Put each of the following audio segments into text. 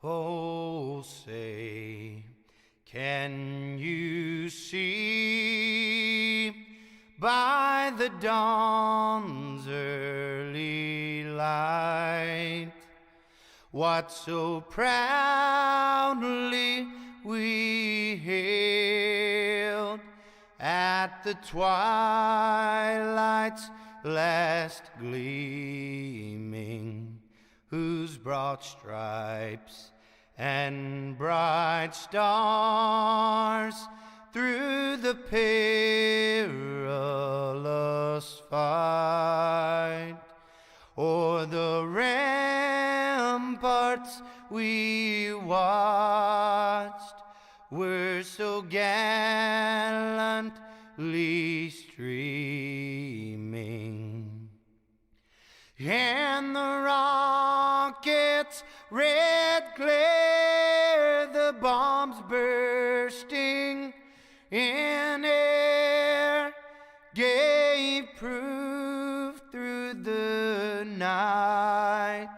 Oh, say, can you see by the dawn's early light what so proudly we hailed at the twilight's last gleaming, whose broad stripes and bright stars through the perilous fight o'er the ramparts we watched were so gallantly streaming, and the rockets' red glare, the bombs bursting in air, gave proof through the night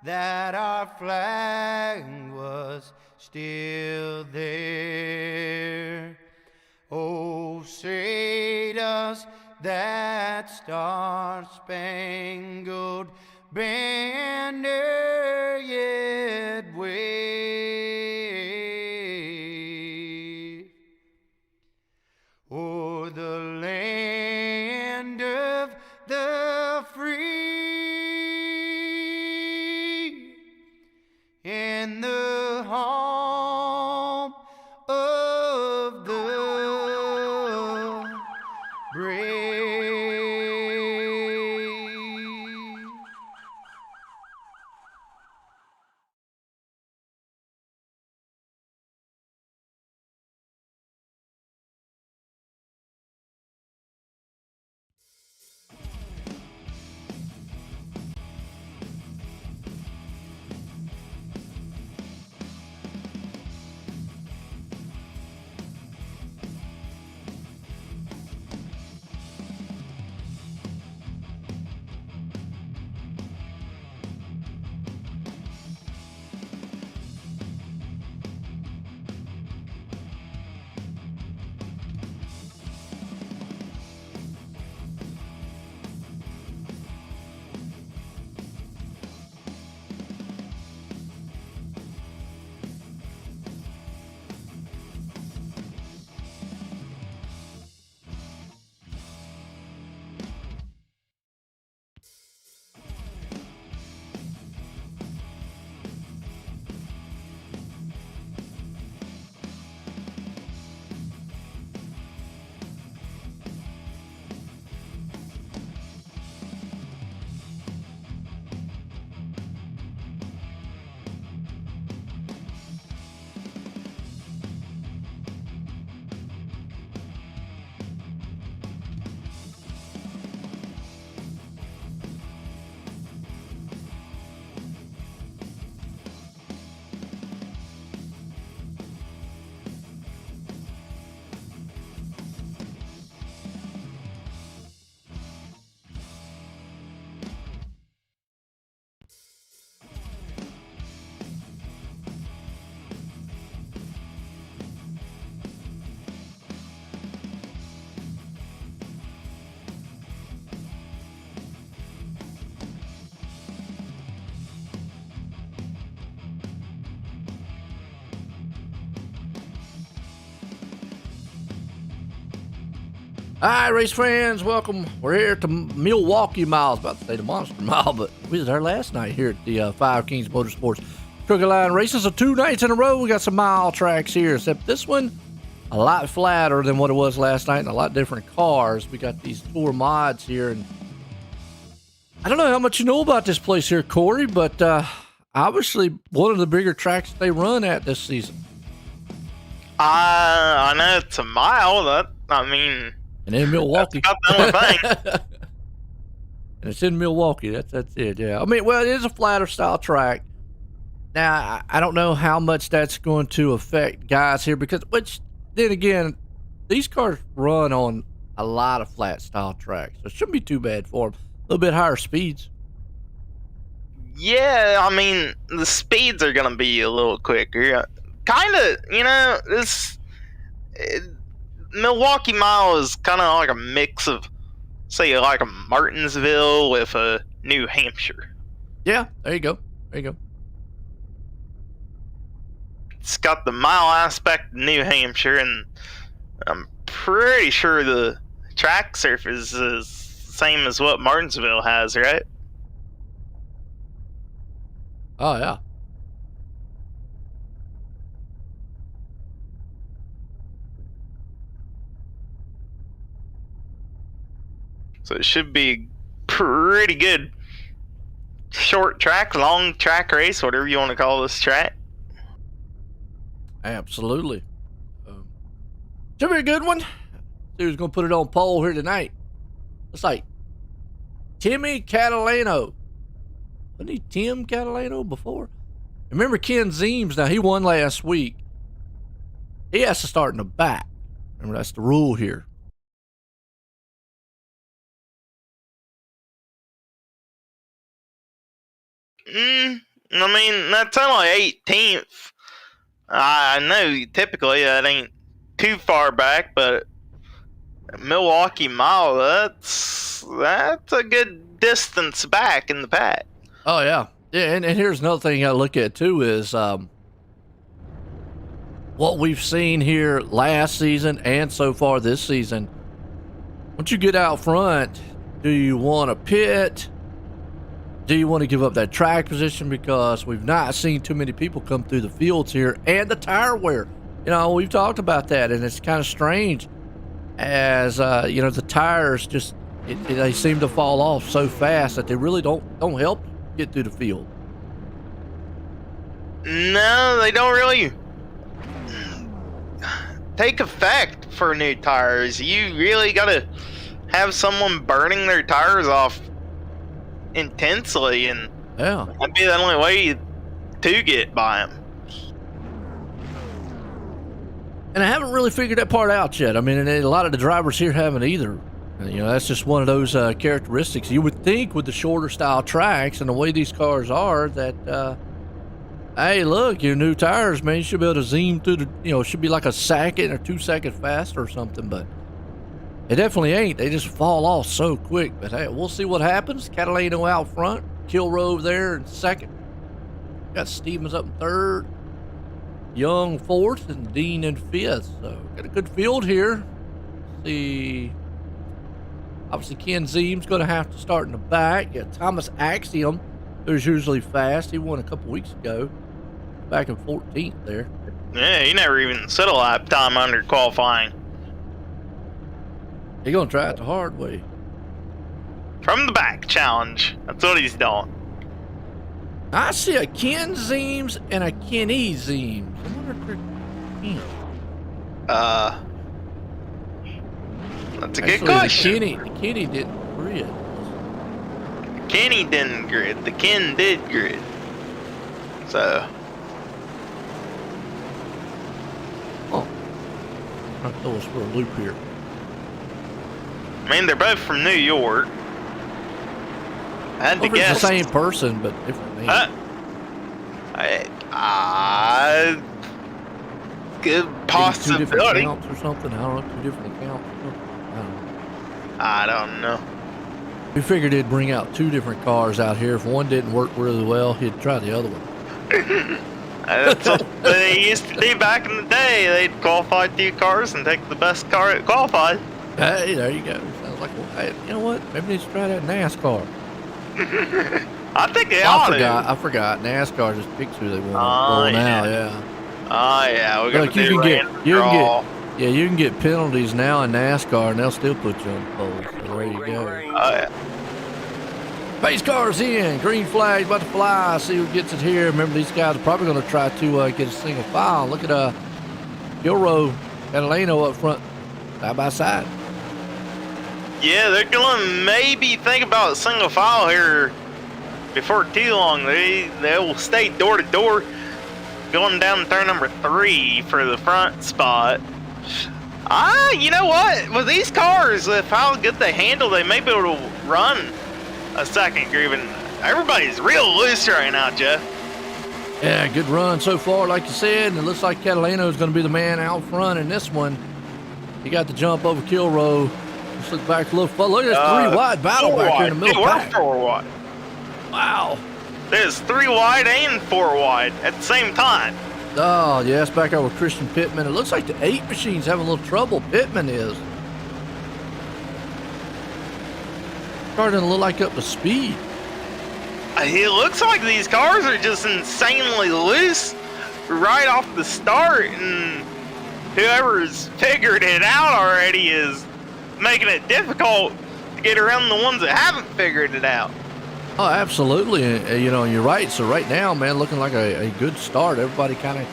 that our flag was still there. Oh, say does that star-spangled banner yet wave o'er the land of the free and the home of the brave? All right, race fans, welcome. We're here at the Milwaukee Mile. I was about to say the Monster Mile, but we was there last night here at the Five Kings Motorsports Crooked Line Racing. So 2 nights in a row, we got some mile tracks here, except this one a lot flatter than what it was last night and a lot different cars. We got these tour mods here, and I don't know how much you know about this place here, Corey, but obviously one of the bigger tracks they run at this season. I know it's a mile. And in Milwaukee. That's about the only thing. And it's in Milwaukee. That's it, yeah. I mean, well, it is a flatter style track. Now, I don't know how much that's going to affect guys here which, then again, these cars run on a lot of flat style tracks. So it shouldn't be too bad for them. A little bit higher speeds. Yeah, I mean, the speeds are going to be a little quicker. Kind of, this Milwaukee Mile is kind of like a mix of, say, like a Martinsville with a New Hampshire. Yeah, there you go. There you go. It's got the mile aspect of New Hampshire, and I'm pretty sure the track surface is the same as what Martinsville has, right? Oh, yeah. So it should be pretty good short track, long track race, whatever you want to call this track. Absolutely. Should be a good one. See who's going to put it on poll here tonight. Looks like Timmy Catalano. Wasn't he Tim Catalano before? Remember Ken Zeems? Now, he won last week. He has to start in the back. Remember, that's the rule here. I mean, that's only 18th. I know typically that ain't too far back, but Milwaukee Mile, that's a good distance back in the pack. Oh, yeah. Yeah, and here's another thing you got to look at, too, is what we've seen here last season and so far this season. Once you get out front, do you want to pit? Do you want to give up that track position? Because we've not seen too many people come through the fields here, and the tire wear. We've talked about that, and it's kind of strange as, the tires just, they seem to fall off so fast that they really don't help get through the field. No, they don't really take effect for new tires. You really gotta have someone burning their tires off intensely, and Yeah. that'd be the only way to get by them. And I haven't really figured that part out yet. I mean, and a lot of the drivers here haven't either. And, that's just one of those characteristics. You would think with the shorter style tracks and the way these cars are that, hey, look, your new tires, man, you should be able to zoom through the, it should be like a second or 2 seconds faster or something, but it definitely ain't. They just fall off so quick. But hey, we'll see what happens. Catalano out front, Kilrow there in second. Got Stevens up in third, Young fourth, and Dean in fifth. So got a good field here. See, obviously Ken Zeem's going to have to start in the back. Yeah, Thomas Axiom, who's usually fast. He won a couple weeks ago, back in 14th there. Yeah, he never even set a lap time under qualifying. He's going to try it the hard way. From the back challenge. That's what he's doing. I see a Ken Zeems and a Kenny Zeems. I wonder if they're Ken. That's a good Actually, question. The Kenny didn't grid. Kenny didn't grid. The Ken did grid. So, Oh. I'll throw us for a loop here. I mean, they're both from New York. I had to Well, it's guess. the same person, but different name. Good Maybe 2 different possibility. accounts or something. I don't know. 2 different accounts or something. I don't know. We figured he'd bring out 2 different cars out here. If one didn't work really well, he'd try the other one. That's what they used to do back in the day. They'd qualify 2 cars and take the best car that qualified. Hey, there you go. Sounds like, well, hey, you know what? Maybe they should try that NASCAR. I think they ought to. I forgot. NASCAR just picks who they want. Oh, now, yeah. yeah. Oh, yeah. We're going Look, to you do can random get, you can draw. get, yeah, you can get penalties now in NASCAR, and they'll still put you on the pole. So there you go. Oh, yeah. Pace cars in. Green flag about to fly. See who gets it here. Remember, these guys are probably going to try to get a single file. Look at Gilroy, Catalano up front, side by side. Yeah, they're going to maybe think about single file here before too long. They'll stay door to door, going down turn number 3 for the front spot. You know what? With these cars, if how good they handle, they may be able to run a second groove. And Everybody's real loose right now, Jeff. Yeah, good run so far, like you said. And it looks like Catalano is going to be the man out front in this one. He got the jump over Kilroe. Let's look back a little further. Look at this 3 wide battle back here in the middle of the pack. 4 wide. Wow. There's 3 wide and 4 wide at the same time. Oh, yeah, it's back over Christian Pitman. It looks like the 8 machine's having a little trouble. Pitman is. Starting to look like up to speed. It looks like these cars are just insanely loose right off the start, and whoever's figured it out already is making it difficult to get around the ones that haven't figured it out. Oh, absolutely. You know, you're right. So right now, man, looking like a good start. Everybody kind of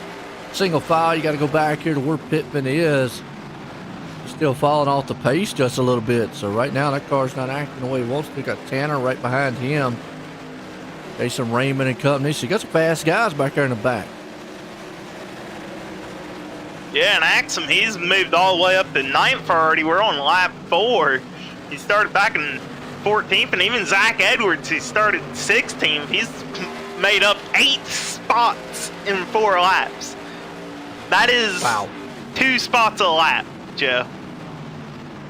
single file. You got to go back here to where Pitman is. Still falling off the pace just a little bit. So right now, that car's not acting the way it wants to. Got Tanner right behind him. Jason Raymond and company. So you got some fast guys back there in the back. Yeah, and Axum, he's moved all the way up to 9th already. We're on lap 4. He started back in 14th, and even Zach Edwards, he started 16th. He's made up 8 spots in 4 laps. That is Wow. 2 spots a lap, Joe.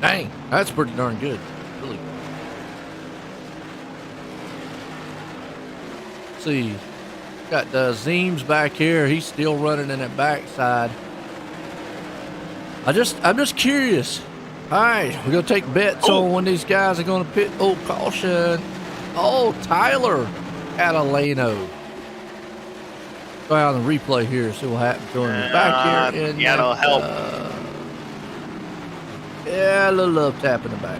Dang, that's pretty darn good. Really. Let's see. Got Zeems back here. He's still running in that backside. I'm just curious. All right, we're gonna take bets on when these guys are gonna pit. Oh, caution! Oh, Tyler Catalano. Go out and replay here. See what happens to him back here. Yeah, that'll help. Yeah, a little love tap in the back.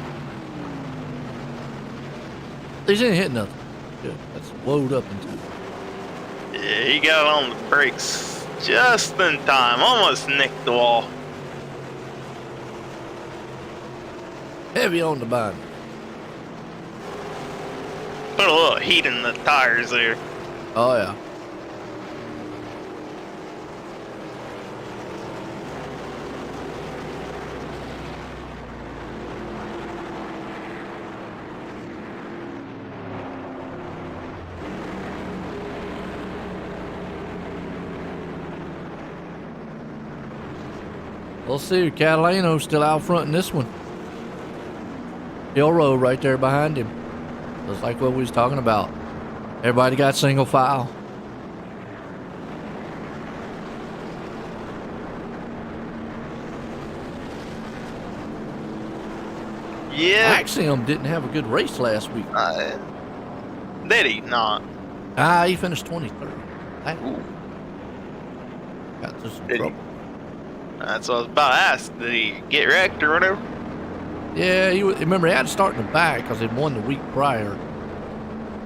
He didn't hit nothing. Good. That's woed up into. Yeah, he got on the brakes just in time. Almost nicked the wall. Heavy on the binder. Put a little heat in the tires there. Oh, yeah. We'll see. Catalano's still out front in this one. Kilroe right there behind him. Just like what we was talking about. Everybody got single file. Yeah. Axiom didn't have a good race last week. Did he not? He finished 23rd. Got to some Did he? trouble. That's what I was about to ask. Did he get wrecked or whatever? Yeah, remember he had to start in the back because he'd won the week prior.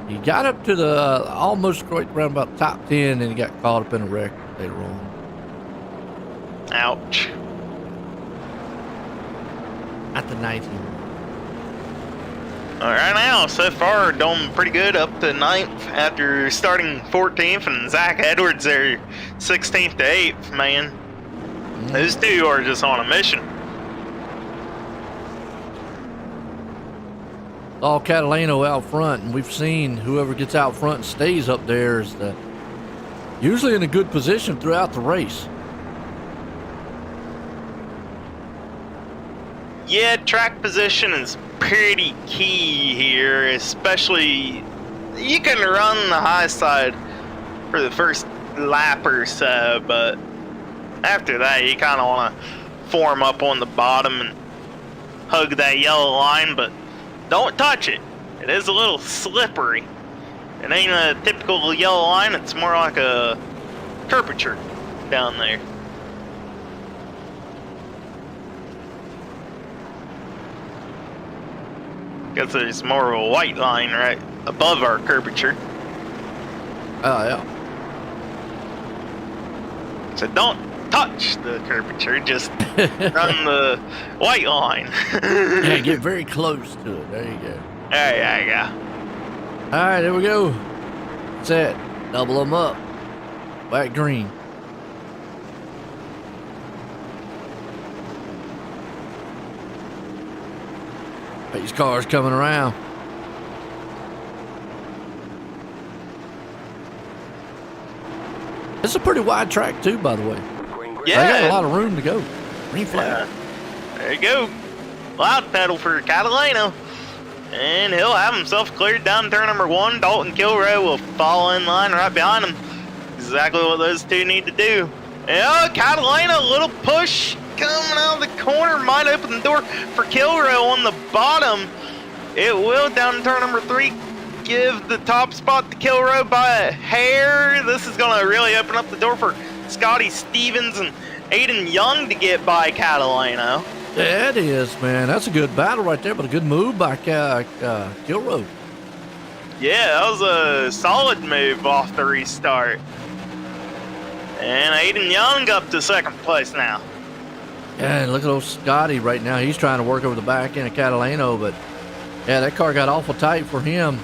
He got up to the almost right around about top 10, and he got caught up in a wreck later on. Ouch. At the 19. All right, now so far doing pretty good up to 9th after starting 14th, and Zach Edwards there 16th to 8th. Man, those two are just on a mission. All Catalano out front, and we've seen whoever gets out front and stays up there is usually in a good position throughout the race. Yeah, track position is pretty key here, especially you can run the high side for the first lap or so, but after that you kind of want to form up on the bottom and hug that yellow line, but don't touch it. It is a little slippery. It ain't a typical yellow line, it's more like a curvature down there. Guess there's more of a white line right above our curvature. Oh, yeah. So don't touch the curvature, just run the white line. Yeah, get very close to it. There you go. There you go. All right, there we go. That's it. Double them up. Back green. These cars coming around. It's a pretty wide track too, by the way. They got a lot of room to go. Green flag. There you go. Loud pedal for Catalano. And he'll have himself cleared down turn number 1. Dalton Kilroy will follow in line right behind him. Exactly what those two need to do. Yeah, Catalano, a little push coming out of the corner. Might open the door for Kilroy on the bottom. It will down turn number 3. Give the top spot to Kilroy by a hair. This is going to really open up the door for Scotty Stevens and Aiden Young to get by Catalano. Yeah, it is, man. That's a good battle right there, but a good move by Kilroy. Yeah, that was a solid move off the restart. And Aiden Young up to second place now. Yeah, and look at old Scotty right now. He's trying to work over the back end of Catalano, but yeah, that car got awful tight for him.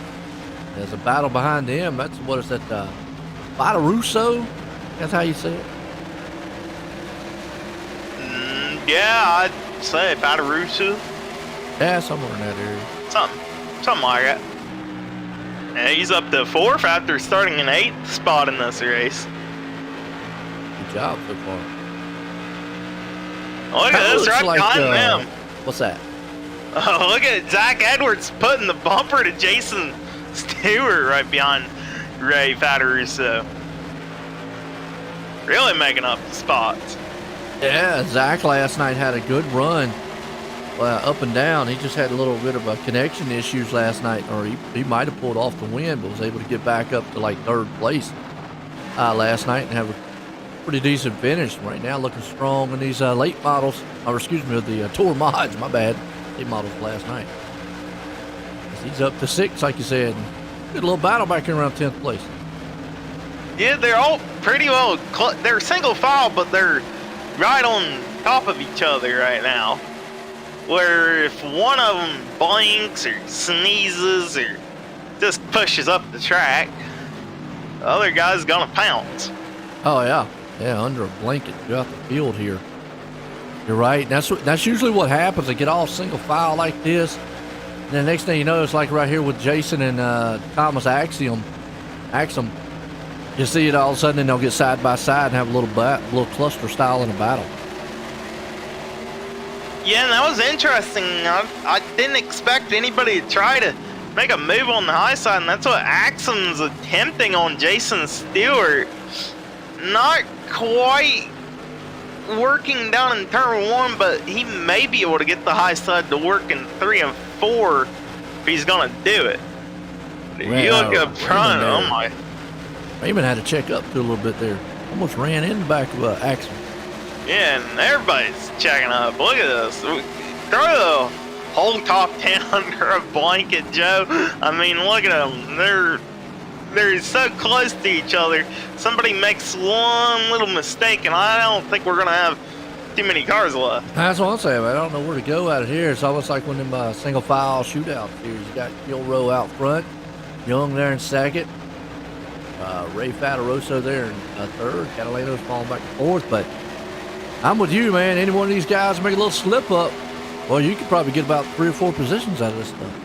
There's a battle behind him. That's, what is that, Russo? That's how you say it? Yeah, I'd say Russo. Yeah, somewhere in that area. Something like that. Yeah, he's up to 4th after starting in 8th spot in this race. Good job so far. Look at this right behind them. What's that? Oh, look at Zach Edwards putting the bumper to Jason Stewart right behind Ray Fataruso. Really making up the spots. Yeah, Zach last night had a good run up and down. He just had a little bit of a connection issues last night, or he might have pulled off the win, but was able to get back up to like 3rd place last night and have a pretty decent finish. Right now looking strong in these late models, or excuse me, the Tour mods, my bad. Late models last night. He's up to 6, like you said. Good little battle back in around 10th place. Yeah, they're all pretty well, they're single file, but they're right on top of each other right now. Where if one of them blinks or sneezes or just pushes up the track, the other guy's gonna pounce. Oh yeah, yeah, under a blanket throughout the field here. You're right. That's usually what happens. They get all single file like this, and then the next thing you know, it's like right here with Jason and Thomas Axiom. You see it all of a sudden, and they'll get side by side and have a little cluster style in a battle. Yeah, and that was interesting. I didn't expect anybody to try to make a move on the high side, and that's what Axon's attempting on Jason Stewart. Not quite working down in turn 1, but he may be able to get the high side to work in 3 and 4 if he's gonna do it. You look up front, oh my. Raymond had to check up to a little bit there. Almost ran in the back of Axon. Yeah, and everybody's checking up. Look at this. Throw the whole top 10 under a blanket, Joe. I mean, look at them. They're so close to each other. Somebody makes one little mistake, and I don't think we're going to have too many cars left. That's what I'm saying. I don't know where to go out of here. It's almost like one of them single file shootouts here. You got Kilroy out front, Young there in 2nd, Ray Fataroso there in 3rd. Catalano's falling back to 4th, but I'm with you, man. Any one of these guys make a little slip up, well, you could probably get about 3 or 4 positions out of this stuff.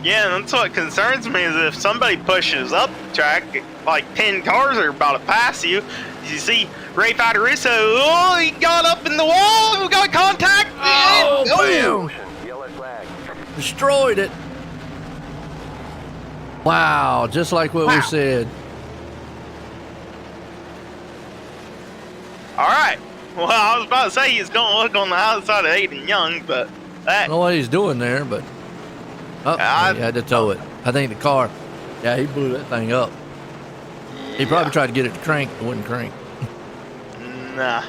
Yeah, and that's what concerns me is if somebody pushes up the track, like 10 cars are about to pass you. You see Ray Fataruso, oh, he got up in the wall, we got contact. Oh, bam. Destroyed it. Wow, just like what we said. All right. Well, I was about to say he's going to look on the outside of Aiden Young, but that. I don't know what he's doing there, but he had to tow it. I think the car, he blew that thing up. He probably tried to get it to crank, but wouldn't crank. Nah.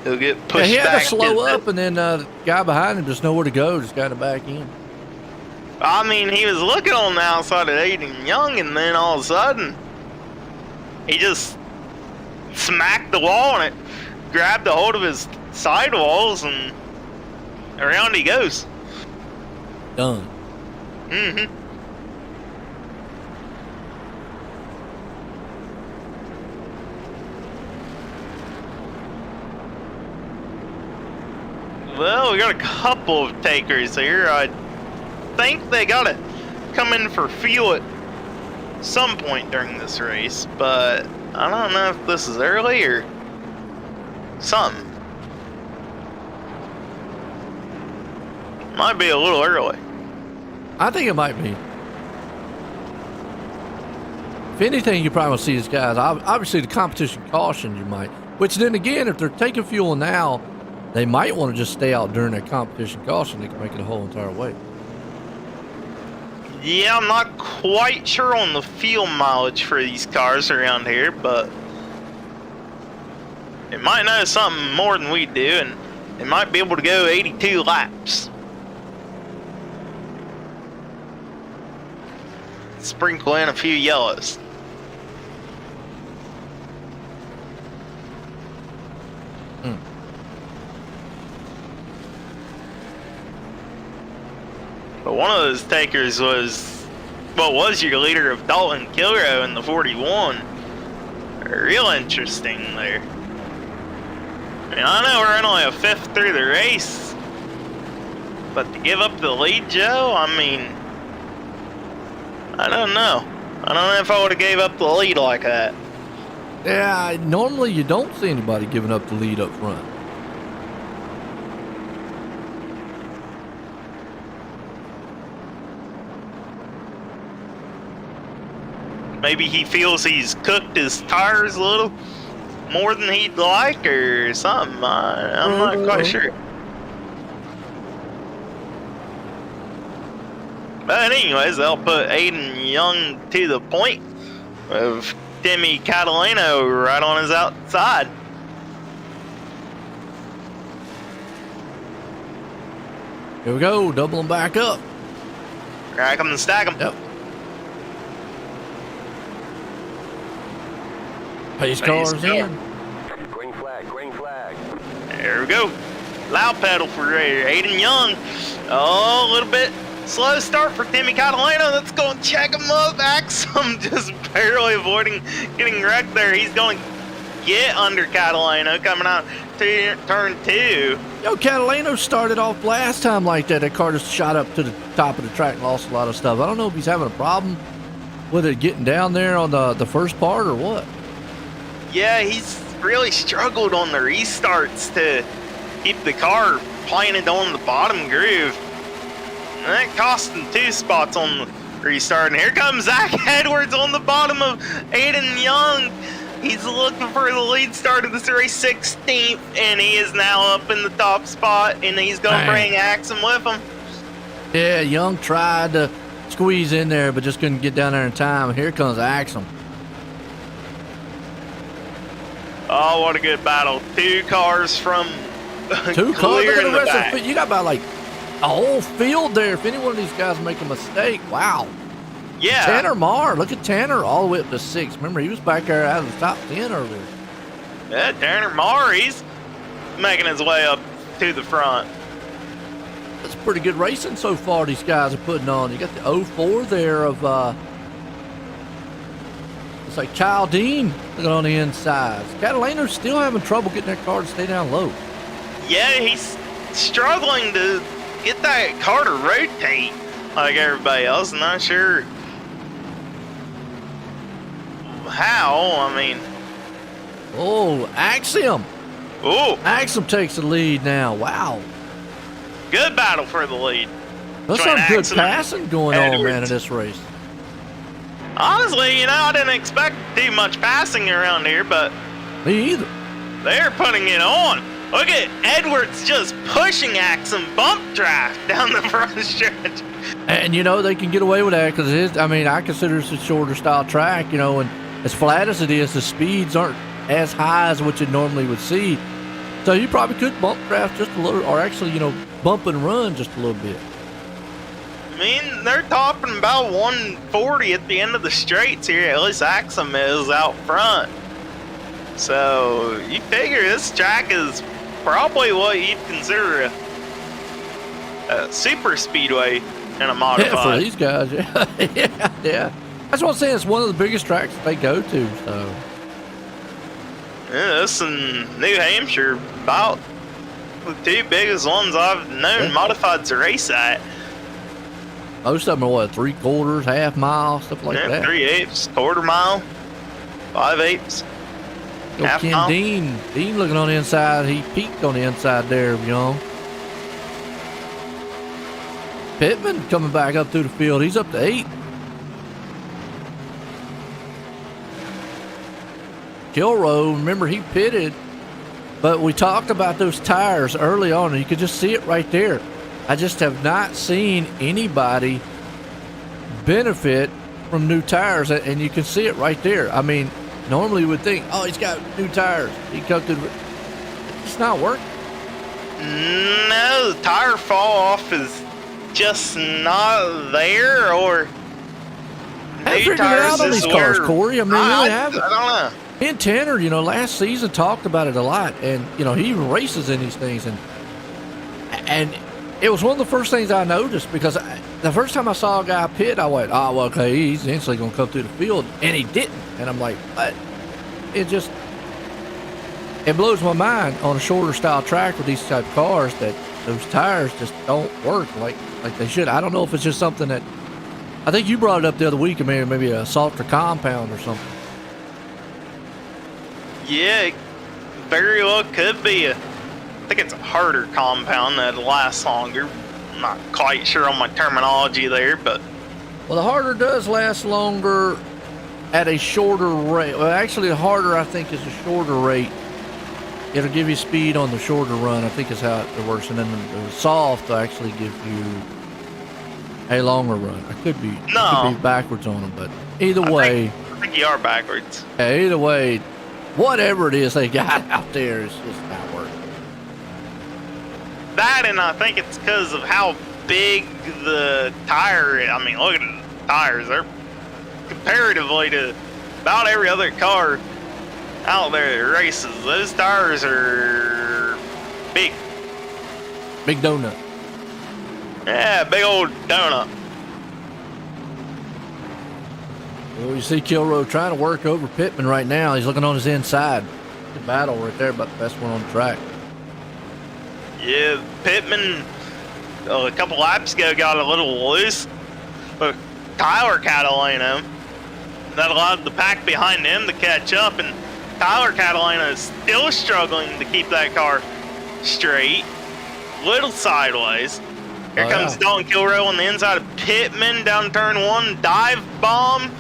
He'll get pushed back. He had to slow up, and then the guy behind him just nowhere to go, just got to back in. I mean, he was looking on the outside of Aiden Young, and then all of a sudden, he just smacked the wall and it grabbed a hold of his sidewalls, and around he goes. Done. Mm-hmm. Well, we got a couple of takers here. I think they gotta come in for fuel at some point during this race, but I don't know if this is early or something. Might be a little early. I think it might be. If anything, you probably will see these guys. Obviously, the competition caution, you might. Which then again, if they're taking fuel now, they might want to just stay out during that competition caution. They can make it a whole entire way. Yeah, I'm not quite sure on the fuel mileage for these cars around here, but it might know something more than we do, and it might be able to go 82 laps. Sprinkle in a few yellows. But one of those takers was your leader of Dalton Kilrow in the 41. Real interesting there. I mean, I know we're only a fifth through the race, but to give up the lead, Joe, I mean, I don't know. I don't know if I would have gave up the lead like that. Yeah, normally you don't see anybody giving up the lead up front. Maybe he feels he's cooked his tires a little more than he'd like or something. I'm not quite sure. But anyways, they'll put Aiden Young to the point with Timmy Catalano right on his outside. Here we go, double them back up. Rack them and stack them. Yep. Pace cars in. Green flag, green flag. There we go. Loud pedal for Aiden Young. Oh, a little bit slow start for Timmy Catalano. Let's go and check him up. Axum just barely avoiding getting wrecked there. He's going to get under Catalano coming out to turn 2. Yo, Catalano started off last time like that. That car just shot up to the top of the track and lost a lot of stuff. I don't know if he's having a problem with it getting down there on the first part or what. Yeah, he's really struggled on the restarts to keep the car planted on the bottom groove. And that cost him 2 spots on the restart. And here comes Zach Edwards on the bottom of Aiden Young. He's looking for the lead start of this race, 16th, and he is now up in the top spot, and he's going to bring Axum with him. Yeah, Young tried to squeeze in there, but just couldn't get down there in time. Here comes Axum. Oh, what a good battle. 2 cars from 2 cars. Look at the rest back. of the, you got about like a whole field there. If any one of these guys make a mistake, wow. Yeah. Tanner Marr, look at Tanner all the way up to 6. Remember, he was back there out of the top 10 earlier. Yeah, Tanner Marr, he's making his way up to the front. That's pretty good racing so far these guys are putting on. You got the 04 there of, it's like Childine looking on the inside. Catalano's still having trouble getting that car to stay down low. Yeah, he's struggling to get that car to rotate like everybody else. I'm not sure how. I mean, oh, Axiom. Oh, Axiom takes the lead now. Wow. good battle for the lead. There's Between some good Axum passing going and on, man, in Edwards. this race. Honestly, you know, I didn't expect too much passing around here, but Me either. they're putting it on. Look at Edwards just pushing Axum bump draft down the front stretch. And, you know, they can get away with that because I consider this a shorter style track, you know, and as flat as it is, the speeds aren't as high as what you normally would see. So you probably could bump draft just a little, or actually, you know, bump and run just a little bit. I mean, they're topping about 140 at the end of the straights here. At least Axum is out front. So you figure this track is probably what you'd consider a super speedway in a modified. Yeah, for these guys, yeah. yeah. That's what I'm saying. It's one of the biggest tracks that they go to. So Yeah, this in New Hampshire, about the 2 biggest ones I've known modified to race at. Most of them are what, 3/4, half mile, stuff like Yeah, that. 3/8, quarter mile, 5/8. Yo, half Ken mile. Dean looking on the inside. He peaked on the inside there, Young. Pitman coming back up through the field. He's up to 8. Kilrow, remember he pitted, but we talked about those tires early on, and you could just see it right there. I just have not seen anybody benefit from new tires, and you can see it right there. I mean, normally you would think, oh, he's got new tires. He come through. It's not working. No, the tire fall off is just not there, or I figured it out on these cars, Corey. I mean, we really haven't. I don't know. Me and Tanner, last season talked about it a lot, and he even races in these things, and it was one of the first things I noticed, because the first time I saw a guy pit, I went, oh, well, okay, he's instantly gonna come through the field, and he didn't, and I'm like, what? It blows my mind on a shorter style track with these type of cars that those tires just don't work like they should. I don't know if it's just something that, I think you brought it up the other week, maybe a softer compound or something. Yeah, it very well could be. I think it's a harder compound that lasts longer. I'm not quite sure on my terminology there, but Well, the harder does last longer at a shorter rate. Well, actually, the harder, I think, is a shorter rate. It'll give you speed on the shorter run, I think is how it works. And then the soft will actually give you a longer run. I could be backwards on them, but either way. I think you are backwards. Yeah, either way, whatever it is they got out there is just not working. That, and I think it's because of how big the tire is. I mean, look at the tires. They're comparatively to about every other car out there that races. Those tires are big. Big donut. Yeah, big old donut. Well, you see Kilrow trying to work over Pitman right now. He's looking on his inside. Good battle right there, about the best one on the track. Yeah, Pitman a couple laps ago got a little loose, but Tyler Catalina, that allowed the pack behind him to catch up, and Tyler Catalina is still struggling to keep that car straight, little sideways. Here comes Dalton Kilrow on the inside of Pitman down turn 1, dive bomb,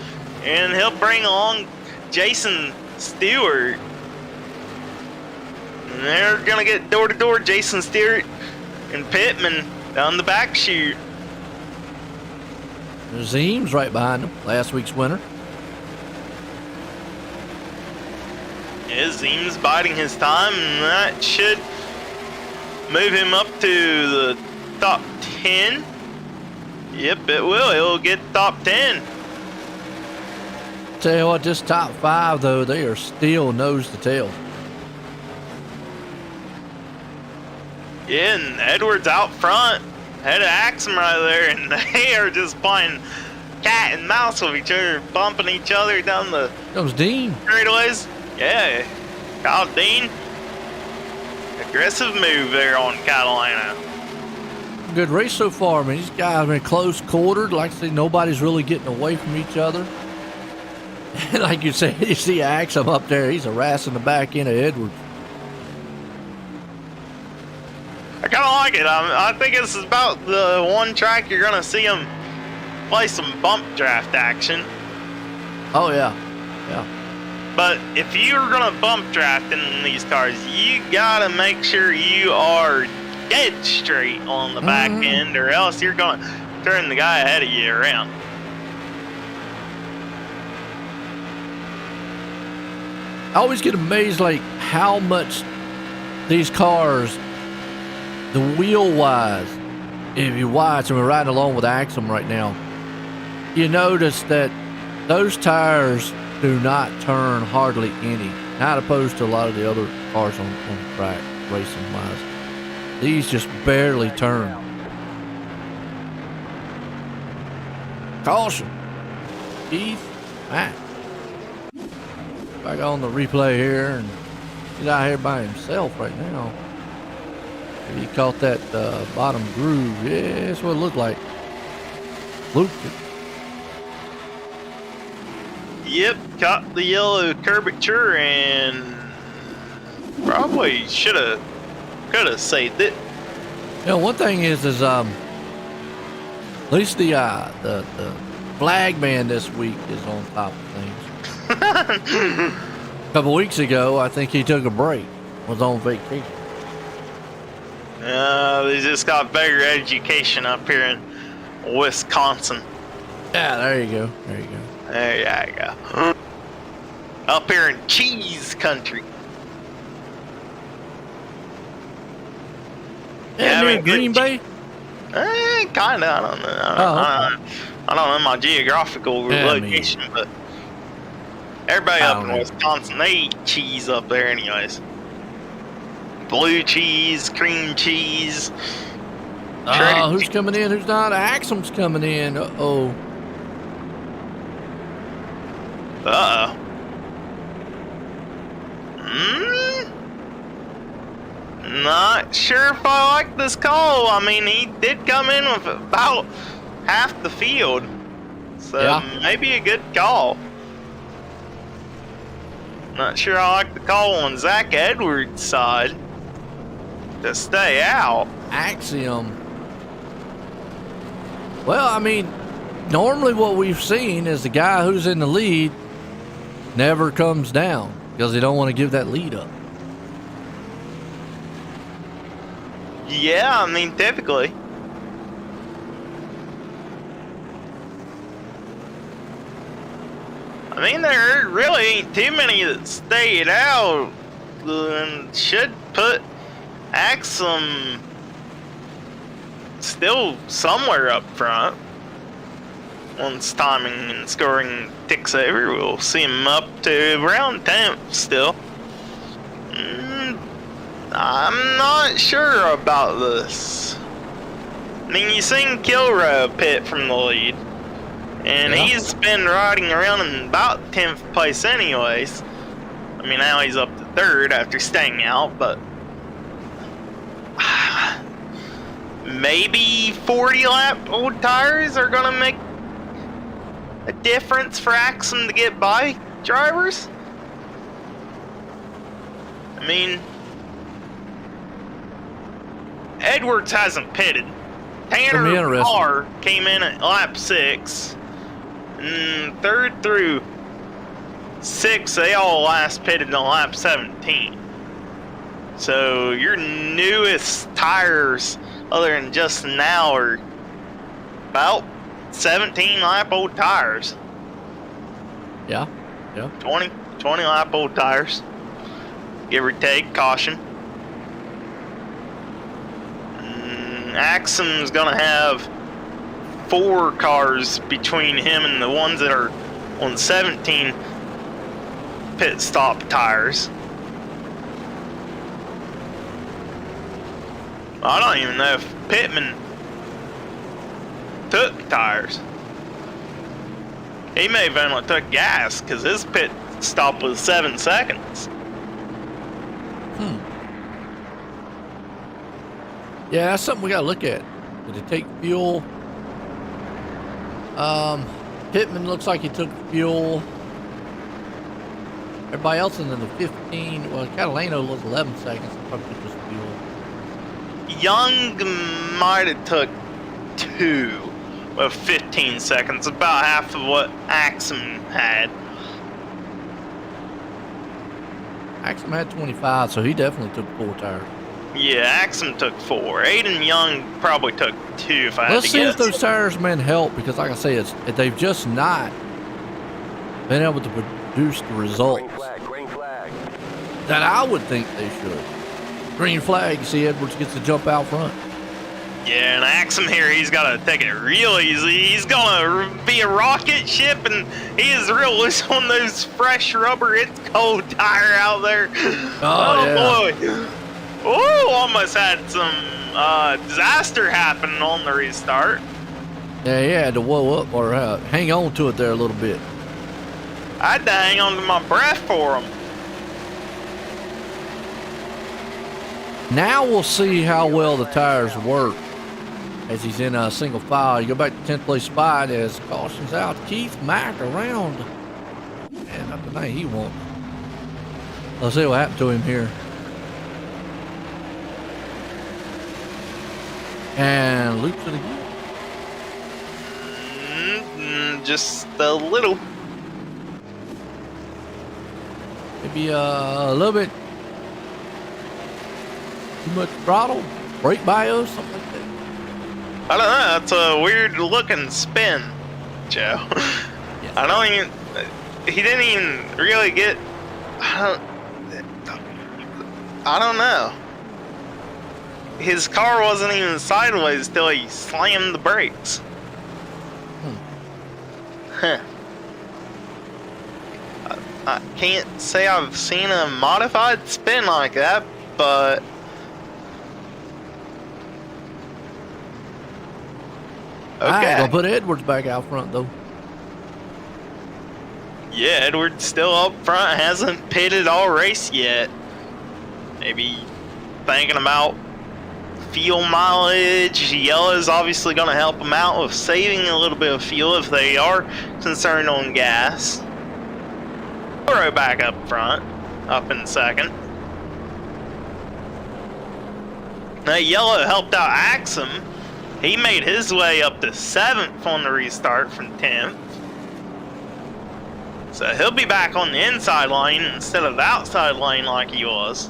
and he'll bring along Jason Stewart. And they're gonna get door to door, Jason Stewart and Pitman down the back chute. There's Eames right behind him, last week's winner. Yeah, Eames biding his time, and that should move him up to the top 10. Yep, it will. He'll get top 10. Tell you what, this top 5, though, they are still nose to tail. Yeah, and Edwards out front, head of Axum right there, and they are just playing cat and mouse with each other, bumping each other down the Comes Dean. straightaways. Yeah, Kyle Dean. Aggressive move there on Catalina. Good race so far. I mean, these guys have been close quartered. Like I say, nobody's really getting away from each other. And like you said, you see Axum up there. He's harassing the back end of Edwards. I kind of like it. I think this is about the one track you're going to see them play some bump draft action. Oh, yeah. Yeah. But if you're going to bump draft in these cars, you got to make sure you are dead straight on the back end, or else you're going to turn the guy ahead of you around. I always get amazed, like, how much these cars, the wheel-wise, if you watch, and we're riding along with Axum right now, you notice that those tires do not turn hardly any, not opposed to a lot of the other cars on the track, racing-wise. These just barely turn. Caution. Keith Mack. Back on the replay here, and he's out here by himself right now. He caught that bottom groove. Yeah, that's what it looked like. Looped it. Yep, caught the yellow curvature and probably could have saved it. You know, one thing is at least the flag man this week is on top of things. A couple weeks ago, I think he took a break, was on vacation. They just got better education up here in Wisconsin. Yeah, there you go. There you go. There you go. Up here in cheese country. Yeah, near Green Bay. Kinda. I don't know. I don't know my geographical location, but everybody up in Wisconsin, they eat cheese up there, anyways. Blue cheese, cream cheese. Who's coming in? Who's not? Axum's coming in. Uh-oh. Not sure if I like this call. I mean, he did come in with about half the field. So maybe a good call. Not sure I like the call on Zach Edwards' side to stay out. Axiom. Well, I mean, normally what we've seen is the guy who's in the lead never comes down because they don't want to give that lead up. Yeah, I mean, typically. I mean, there really ain't too many that stayed out and should put Axum still somewhere up front. Once timing and scoring ticks over, we'll see him up to around 10th still. I'm not sure about this. I mean, you seen Kilroy pit from the lead, and he's been riding around in about 10th place anyways. I mean, now he's up to 3rd after staying out, but maybe 40 lap old tires are gonna make a difference for Axum to get by drivers. I mean, Edwards hasn't pitted. Tanner Carr came in at lap 6. And 3rd through 6, they all last pitted in lap 17. So your newest tires, other than just now, are about 17 lap old tires. Yeah. 20 lap old tires. Give or take, caution. Axum's gonna have 4 cars between him and the ones that are on 17 pit stop tires. I don't even know if Pitman took tires. He may have only took gas because his pit stop was 7 seconds. Yeah, that's something we gotta look at. Did it take fuel? Pitman looks like he took fuel. Everybody else in the 15. Well, Catalano was 11 seconds. Probably took just fuel. Young might have took 2 with 15 seconds, about half of what Axum had. Axum had 25, so he definitely took 4 tires. Yeah, Axum took 4. Aiden Young probably took 2 if I had to guess. Let's see if those tires, man, help, because like I say, they've just not been able to produce the results Green flag. that I would think they should. Green flag, see Edwards gets the jump out front. Yeah, and Axum here, he's got to take it real easy. He's going to be a rocket ship, and he is real loose on those fresh rubber. It's cold tire out there. Oh boy. Oh, almost had some disaster happen on the restart. Yeah, he had to whoa up or hang on to it there a little bit. I had to hang on to my breath for him. Now we'll see how well the tires work as he's in a single file. You go back to 10th place spot as cautions out. Keith Mack around. And not the night he won't. Let's see what happened to him here. And loops it again. Just a little. Maybe a little bit too much throttle, brake bios, something like that. I don't know. It's a weird looking spin, Joe. Yeah. I don't even. He didn't even really get. I don't know. His car wasn't even sideways till he slammed the brakes. Huh. I can't say I've seen a modified spin like that, but I ain't okay. gonna put Edwards back out front though. Yeah, Edwards still up front, hasn't pitted all race yet. Maybe thinking about fuel mileage. Yellow's obviously going to help them out with saving a little bit of fuel if they are concerned on gas. Throw back up front, up in second. Now Yellow helped out Axum. He made his way up to 7th on the restart from 10th. So he'll be back on the inside lane instead of the outside lane like he was.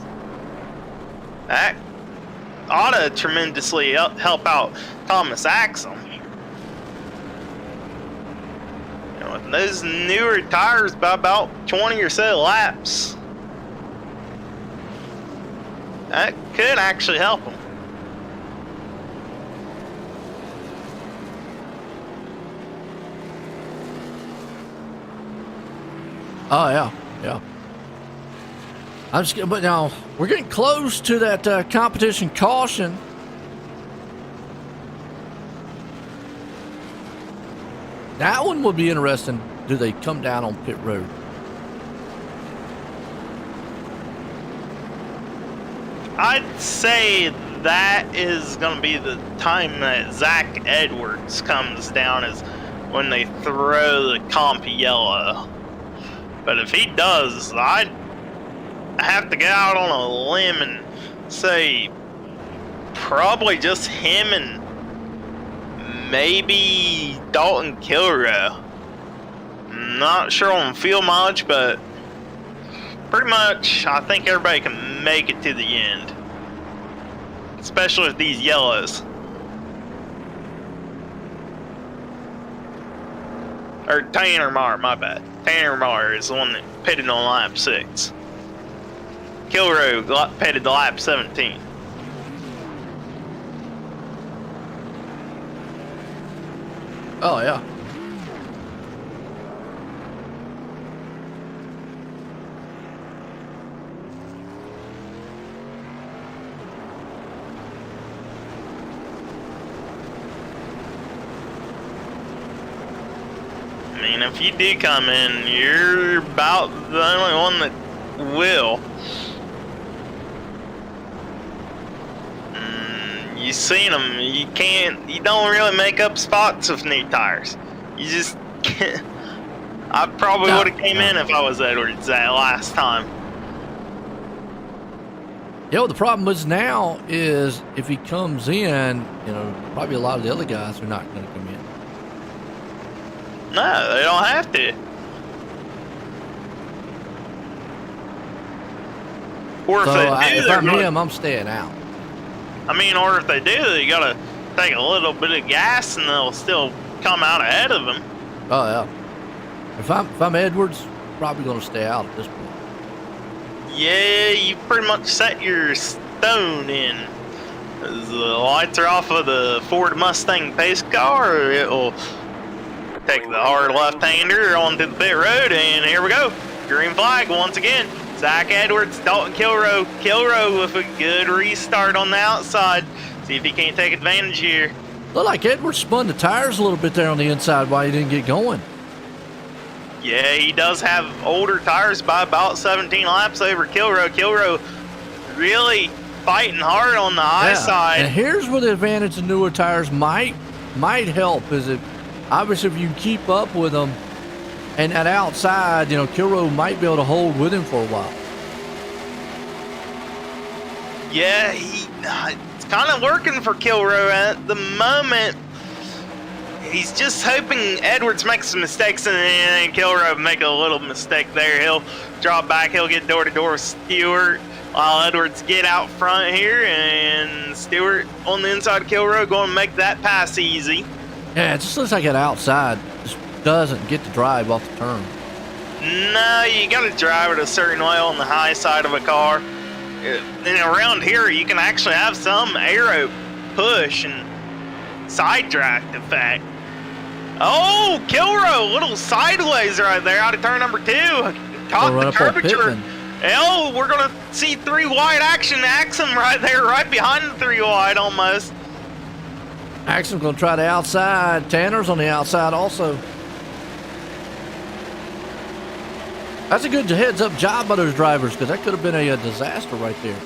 That ought to tremendously help out Thomas Axum. You know, with those newer tires by about 20 or so laps, that could actually help him. Oh yeah, yeah. But now we're getting close to that competition caution. That one will be interesting. Do they come down on pit road? I'd say that is going to be the time that Zach Edwards comes down, is when they throw the comp yellow. But if he does, I'd have to get out on a limb and say probably just him and maybe Dalton Kilrow. Not sure on fuel mileage, but pretty much I think everybody can make it to the end, especially with these yellows. Or Tanner Marr, my bad. Tanner Marr is the one that pitted on lap 6. Kilrow pitted the lap 17. Oh yeah. I mean, if you do come in, you're about the only one that will. You've seen them. You don't really make up spots with new tires. You just can't. I probably would have came in if I was Edwards that last time. Yeah, well, the problem is now is if he comes in, probably a lot of the other guys are not going to come in. No, they don't have to. Or if if I'm him, I'm staying out. I mean, or if they do, you gotta take a little bit of gas and they'll still come out ahead of them. Oh yeah. If I'm Edwards, probably gonna stay out at this point. Yeah, you pretty much set your stone in. As the lights are off of the Ford Mustang pace car, it will take the hard left-hander onto the pit road, and here we go. Green flag once again. Zach Edwards, Dalton Kilrow. Kilrow with a good restart on the outside. See if he can't take advantage here. Looked like Edwards spun the tires a little bit there on the inside while he didn't get going. Yeah, he does have older tires by about 17 laps over Kilrow. Kilrow really fighting hard on the high side. And here's where the advantage of newer tires might help is if obviously if you keep up with them and that outside, you know, Kilrow might be able to hold with him for a while. Yeah, it's kind of working for Kilrow at the moment. He's just hoping Edwards makes some mistakes and Kilrow make a little mistake there. He'll drop back. He'll get door-to-door with Stewart while Edwards get out front here. And Stewart on the inside of Kilrow going to make that pass easy. Yeah, it just looks like it outside just doesn't get to drive off the turn. No, you got to drive it a certain way on the high side of a car. And around here, you can actually have some aero push and side draft effect. Oh, Kilrow, a little sideways right there out of turn number 2. Caught the curvature. Oh, we're going to see 3 wide action. Axum right there, right behind the 3 wide almost. Axum's going to try the outside. Tanner's on the outside also. That's a good heads-up job by those drivers because that could have been a disaster right there.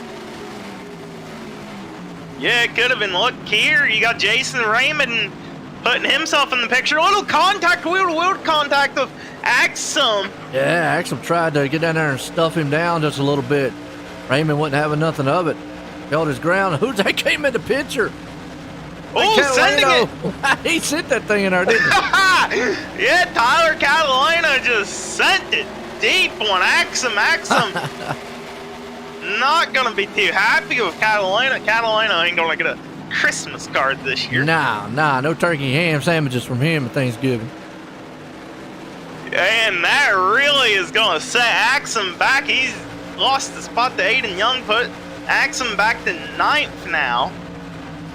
Yeah, it could have been. Look here, you got Jason Raymond putting himself in the picture. A little contact, wheel-to-wheel contact with Axum. Yeah, Axum tried to get down there and stuff him down just a little bit. Raymond wasn't having nothing of it. Held his ground. Who's that came in the picture? Oh, sending it. He sent that thing in there, didn't he? Yeah, Tyler Catalina just sent it deep on Axum. Axum not going to be too happy with Catalina. Catalina ain't going to get a Christmas card this year. Nah, no turkey ham sandwiches from him at Thanksgiving. And that really is going to set Axum back. He's lost the spot to Aiden Young, put Axum back to 9th now.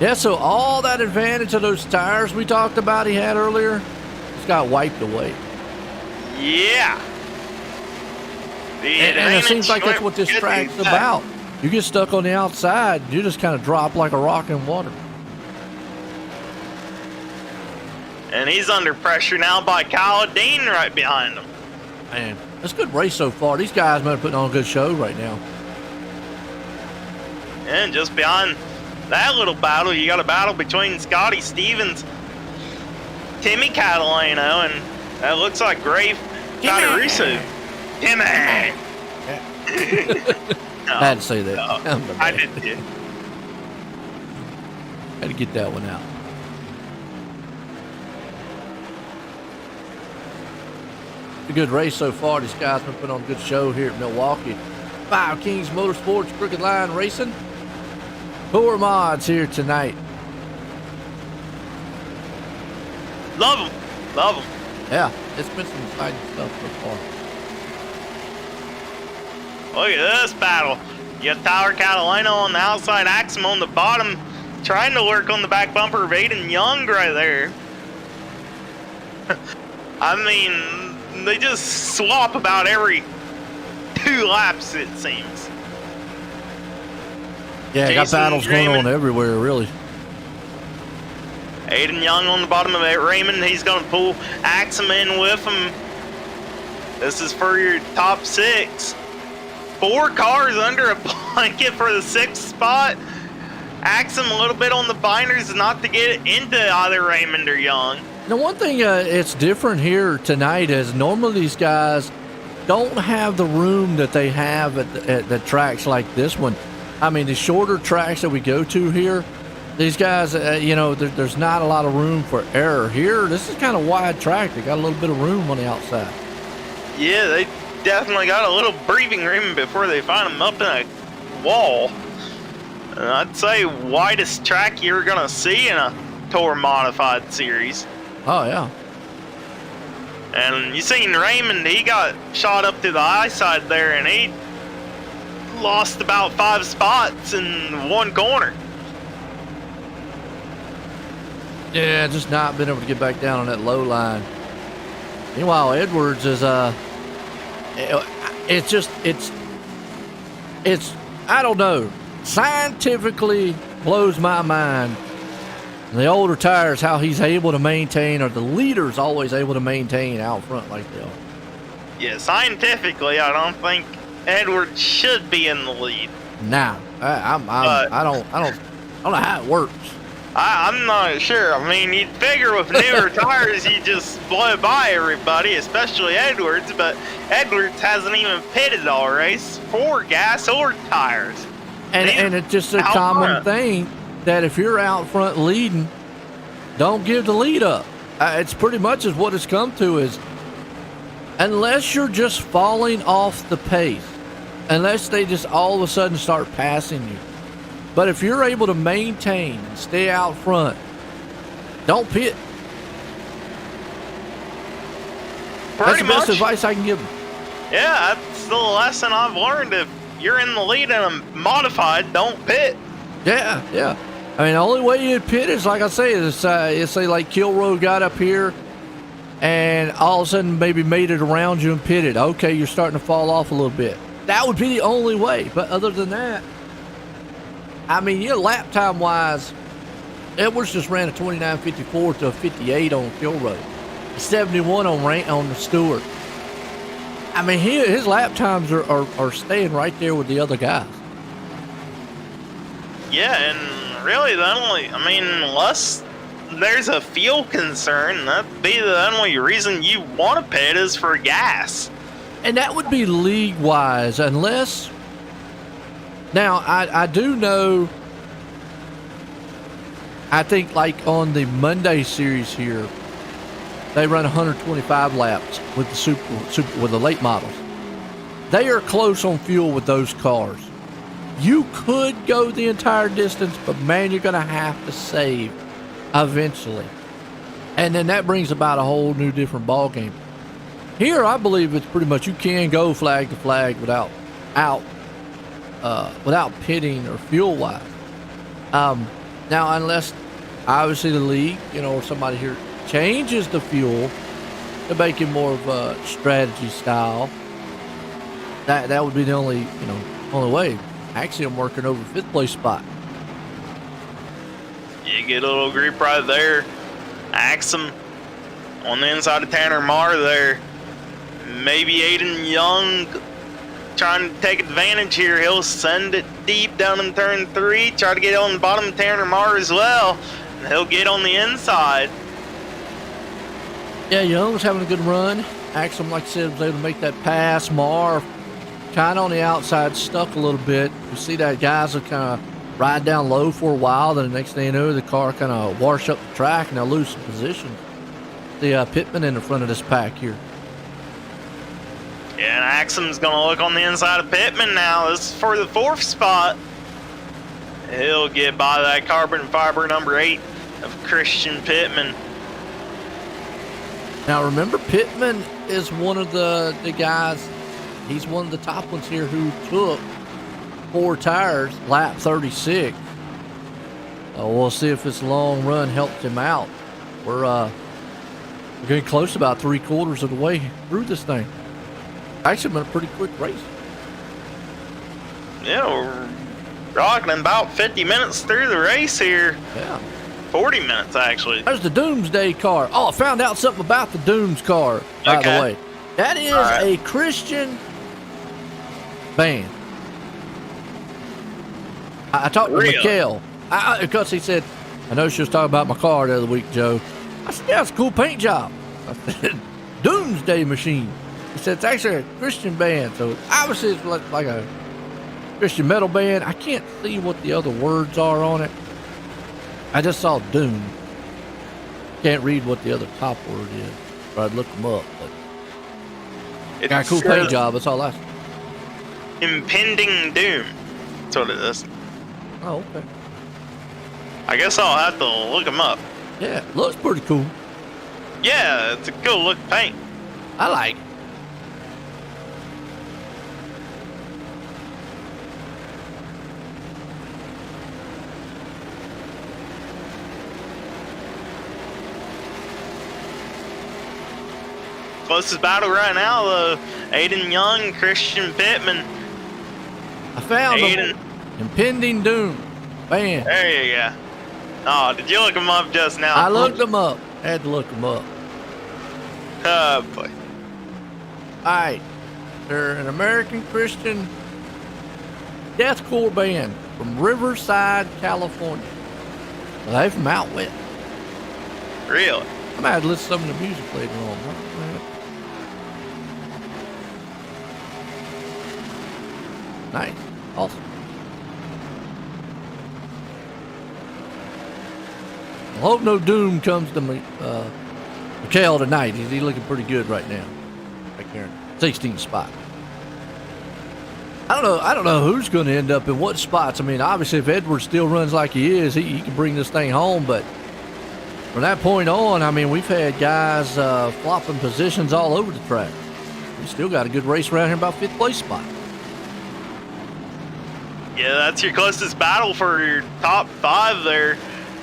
Yeah, so all that advantage of those tires we talked about he had earlier just got wiped away. Yeah. And it seems like that's what this track's about. You get stuck on the outside, you just kind of drop like a rock in water. And he's under pressure now by Kyle Dean right behind him. Man, it's a good race so far. These guys might have put on a good show right now. And just behind that little battle, you got a battle between Scotty Stevens, Timmy Catalano, and that looks like Grave Fataruso. Timmy! No, I had to say that. No, I did too. Had to get that one out. A good race so far. These guys have been putting on a good show here at Milwaukee. Five Kings Motorsports, Crooked Line Racing. Tour mods here tonight. Love them. Love them. Yeah, it's been some exciting stuff so far. Look at this battle. You got Tyler Catalano on the outside, Axum on the bottom, trying to work on the back bumper of Aiden Young right there. I mean, they just swap about every 2 laps, it seems. Yeah, got battles going on everywhere, really. Aiden Young on the bottom of it. Raymond, he's going to pull Axum in with him. This is for your top 6. 4 cars under a blanket for the 6th spot. Axum a little bit on the binders not to get into either Raymond or Young. Now, one thing it's different here tonight is normally these guys don't have the room that they have at the tracks like this one. I mean, the shorter tracks that we go to here, these guys, there's not a lot of room for error. Here, this is kind of wide track. They got a little bit of room on the outside. Yeah, they definitely got a little breathing room before they find them up in a wall. And I'd say widest track you're going to see in a Tour Modified series. Oh, yeah. And you seen Raymond, he got shot up to the high side there, and he lost about 5 spots in 1 corner. Yeah, just not been able to get back down on that low line. Meanwhile, Edwards is it's I don't know, scientifically blows my mind. The older tires, how he's able to maintain, or the leader's always able to maintain out front like they are. Yeah, scientifically, I don't think Edwards should be in the lead. Nah, I don't know how it works. I'm not sure. I mean, you'd figure with newer tires, you just blow by everybody, especially Edwards, but Edwards hasn't even pitted all race for gas or tires. And it's just a common thing that if you're out front leading, don't give the lead up. It's pretty much is what it's come to is, unless you're just falling off the pace, unless they just all of a sudden start passing you. But if you're able to maintain and stay out front, don't pit. That's the best advice I can give them. Yeah, that's the lesson I've learned. If you're in the lead and a modified, don't pit. Yeah. I mean, the only way you'd pit is, like I say, is say like Kilroy got up here and all of a sudden maybe made it around you and pitted. Okay, you're starting to fall off a little bit. That would be the only way. But other than that, I mean, lap time wise, Edwards just ran a 29.54 to a 58 on Kilroy, 71 on the Stewart. I mean, his lap times are staying right there with the other guys. Yeah, and really unless there's a fuel concern, that'd be the only reason you want to pit is for gas. And that would be league wise, unless. Now, I do know, I think like on the Monday series here, they run 125 laps with the super with the late models. They are close on fuel with those cars. You could go the entire distance, but man, you're going to have to save eventually. And then that brings about a whole new different ball game. Here, I believe it's pretty much you can go flag to flag without pitting or fuel wise. Now, unless obviously the league, or somebody here changes the fuel to make it more of a strategy style, that would be the only way. Actually, I'm working over 5th place spot. You get a little group right there. Axum on the inside of Tanner Marr there. Maybe Aiden Young trying to take advantage here. He'll send it deep down in turn 3. Try to get on the bottom of Tanner Marr as well. And he'll get on the inside. Yeah, Young was having a good run. Axum, like I said, was able to make that pass. Marr kind of on the outside, stuck a little bit. You see that guys will kind of ride down low for a while. Then the next thing you know, the car kind of wash up the track and they'll lose some position. The Pitman in the front of this pack here. Yeah, and Axum's going to look on the inside of Pitman now. This is for the 4th spot. He'll get by that carbon fiber number 8 of Christian Pitman. Now remember, Pitman is one of the guys, he's one of the top ones here who took 4 tires, lap 36. We'll see if this long run helped him out. We're getting close to about 3/4 of the way through this thing. Actually been a pretty quick race. Yeah, we're rocking about 50 minutes through the race here. Yeah. 40 minutes, actually. There's the Doomsday car. Oh, I found out something about the Dooms car, by the way. That is a Christian band. I talked to Mikhail. Because he said, I know she was talking about my car the other week, Joe. I said, yeah, it's a cool paint job. I said, Doomsday Machine. He said, it's actually a Christian band. So obviously it's like a Christian metal band. I can't see what the other words are on it. I just saw Doom. Can't read what the other top word is. But I'd look them up. But got a cool paint job. That's all I see. Impending Doom. That's what it is. Oh, okay. I guess I'll have to look them up. Yeah, looks pretty cool. Yeah, it's a cool look paint. I like it. Closest battle right now, though. Aiden Young, Christian Pitman. I found them. Impending Doom. Bam. There you go. Oh, did you look them up just now? I looked them up. Had to look them up. Oh, boy. All right. They're an American Christian deathcore band from Riverside, California. Well, they're from out west. Really? I might have to listen to some of the music later on. Nice. Awesome. I hope no doom comes to me, Mikhail tonight. He's looking pretty good right now. Right there. 16th spot. I don't know who's going to end up in what spots. I mean, obviously, if Edwards still runs like he is, he can bring this thing home. But from that point on, I mean, we've had guys flopping positions all over the track. We still got a good race around here, about 5th place spot. Yeah, that's your closest battle for your top 5 there.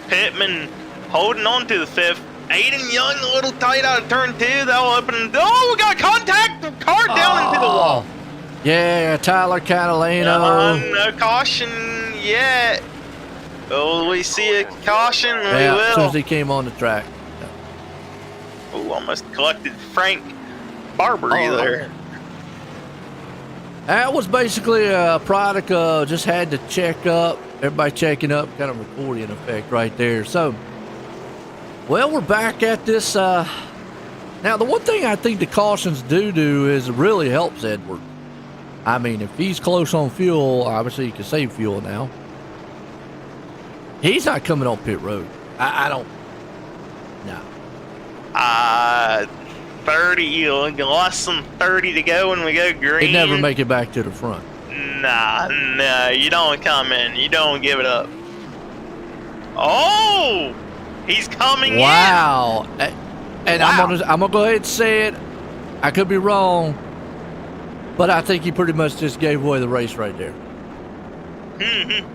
Pitman holding on to the 5th. Aiden Young a little tight out of turn 2. That'll open. Oh, we got contact. The car down into the wall. Yeah, Tyler Catalano. No caution yet. Will we see a caution? We will. As soon as he came on the track. Oh, almost collected Frank Barbary there. That was basically a product of just had to check up. Everybody checking up, kind of recording effect right there. So, well, we're back at this. Now, the one thing I think the cautions do is it really helps Edward. I mean, if he's close on fuel, obviously he can save fuel now. He's not coming on pit road. I don't. No. 30, less than 30 to go when we go green. He'd never make it back to the front. Nah, you don't come in. You don't give it up. Oh, he's coming in. Wow. And wow. I'm gonna go ahead and say it. I could be wrong, but I think he pretty much just gave away the race right there.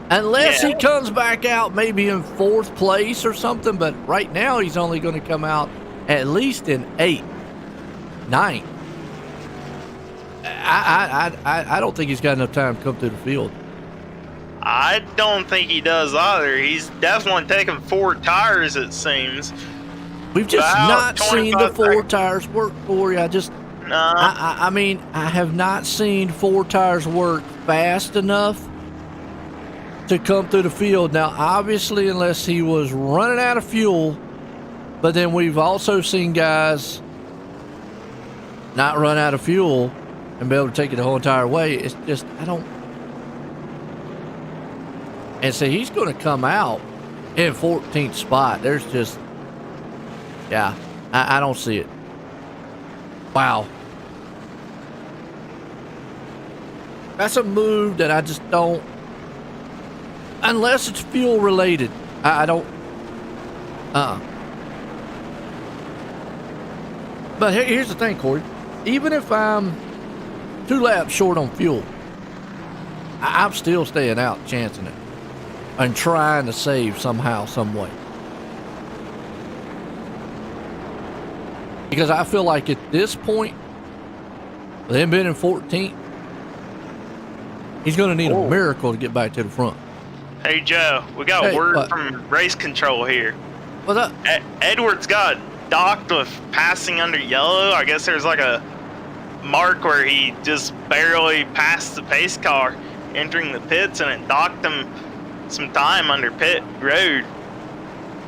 Unless he comes back out maybe in 4th place or something, but right now he's only going to come out at least in 8th, 9th. I don't think he's got enough time to come through the field. I don't think he does either. He's definitely taking 4 tires, it seems. We've just not seen the 4 tires work for you. I mean, I have not seen 4 tires work fast enough to come through the field. Now, obviously, unless he was running out of fuel, but then we've also seen guys not run out of fuel and be able to take it the whole entire way. It's just, I don't. And so he's going to come out in 14th spot. There's just, yeah, I don't see it. Wow. That's a move that I just don't. Unless it's fuel related, I don't. But here's the thing, Corey. Even if I'm 2 laps short on fuel, I'm still staying out, chancing it, and trying to save somehow, some way. Because I feel like at this point, with him being in 14th, he's going to need a miracle to get back to the front. Hey, Joe, we got a word from race control here. What's up? Edwards got docked with passing under yellow. I guess there's like a mark where he just barely passed the pace car entering the pits, and it docked him some time under pit road.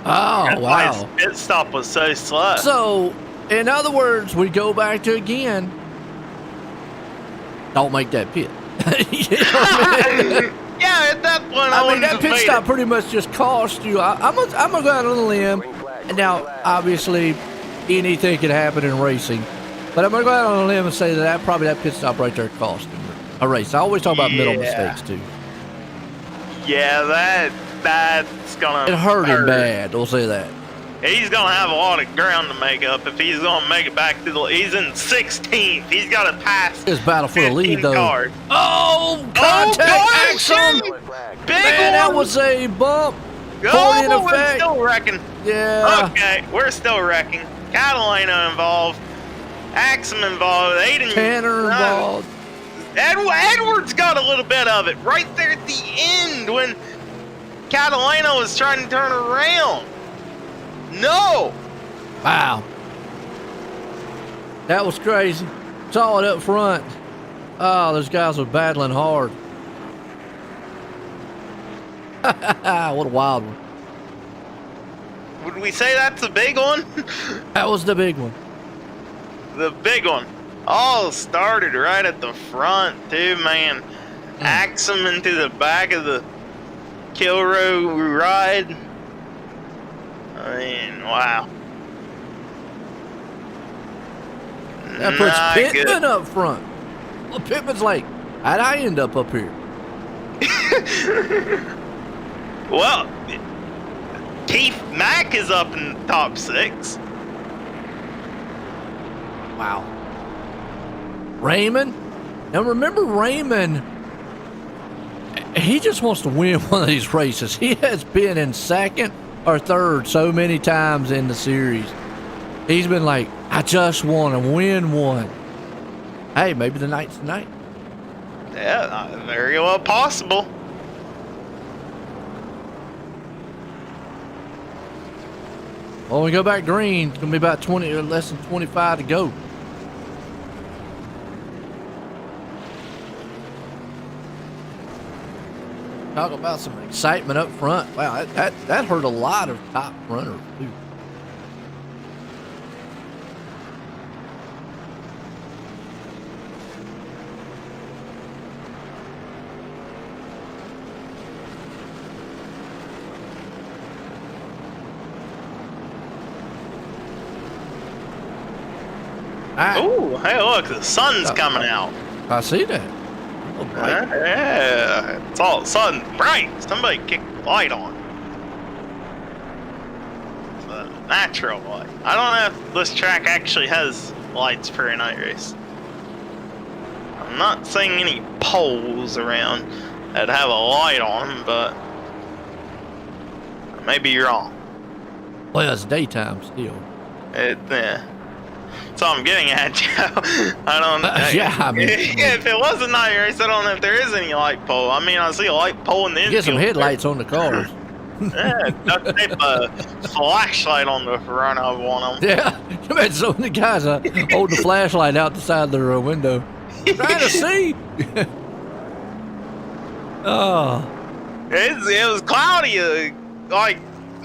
Oh, that's wow. Why his pit stop was so slow. So, in other words, we go back to again, don't make that pit. You know what I mean? Yeah, at that point, I mean, that pit stop pretty much just cost you. I'm going to go out on a limb. And now, obviously, anything could happen in racing. But I'm going to go out on a limb and say that pit stop right there cost him a race. I always talk about middle mistakes, too. Yeah, that's going to It hurt him bad. We'll say that. He's going to have a lot of ground to make up if he's going to make it back to the... He's in 16th. He's got to pass. His battle for the lead, though. Cars. Oh, contact action. Big Man, that was a bump. Oh, we're still wrecking. Yeah. Okay, we're still wrecking. Catalano involved. Axum involved. Aiden. Tanner involved. Edwards got a little bit of it right there at the end when Catalano was trying to turn around. No. Wow. That was crazy. Saw it up front. Oh, those guys were battling hard. What a wild one. Would we say that's a big one? That was the big one. The big one. All started right at the front, too, man. Axe him into the back of the kill row ride. I mean, wow. That puts Not Pitman good. up front. Well, Pitman's like, how'd I end up here? Well, Keith Mack is up in the top 6. Wow. Raymond? Now remember Raymond, he just wants to win one of these races. He has been in second or third so many times in the series. He's been like, I just want to win one. Hey, maybe the night's the night. Yeah, very well possible. Well, when we go back green, it's going to be about 20 or less than 25 to go. Talk about some excitement up front. Wow, that hurt a lot of top runners, too. Oh, hey, look, the sun's coming out. I see that. Oh, bright. Yeah, it's all sun bright. Somebody kicked the light on. It's a natural light. I don't know if this track actually has lights for a night race. I'm not seeing any poles around that have a light on them, but I may be wrong. Well, it's daytime still. Yeah. That's all I'm getting at, Joe. I don't know. Yeah, I mean, if it was a night race, I don't know if there is any light pole. I mean, I see a light pole in the infield. get some headlights on the cars. Yeah, duct tape a flashlight on the front of one of them. Yeah, you imagine some of the guys holding the flashlight out the side of their window, trying to see. Oh, It was cloudy, like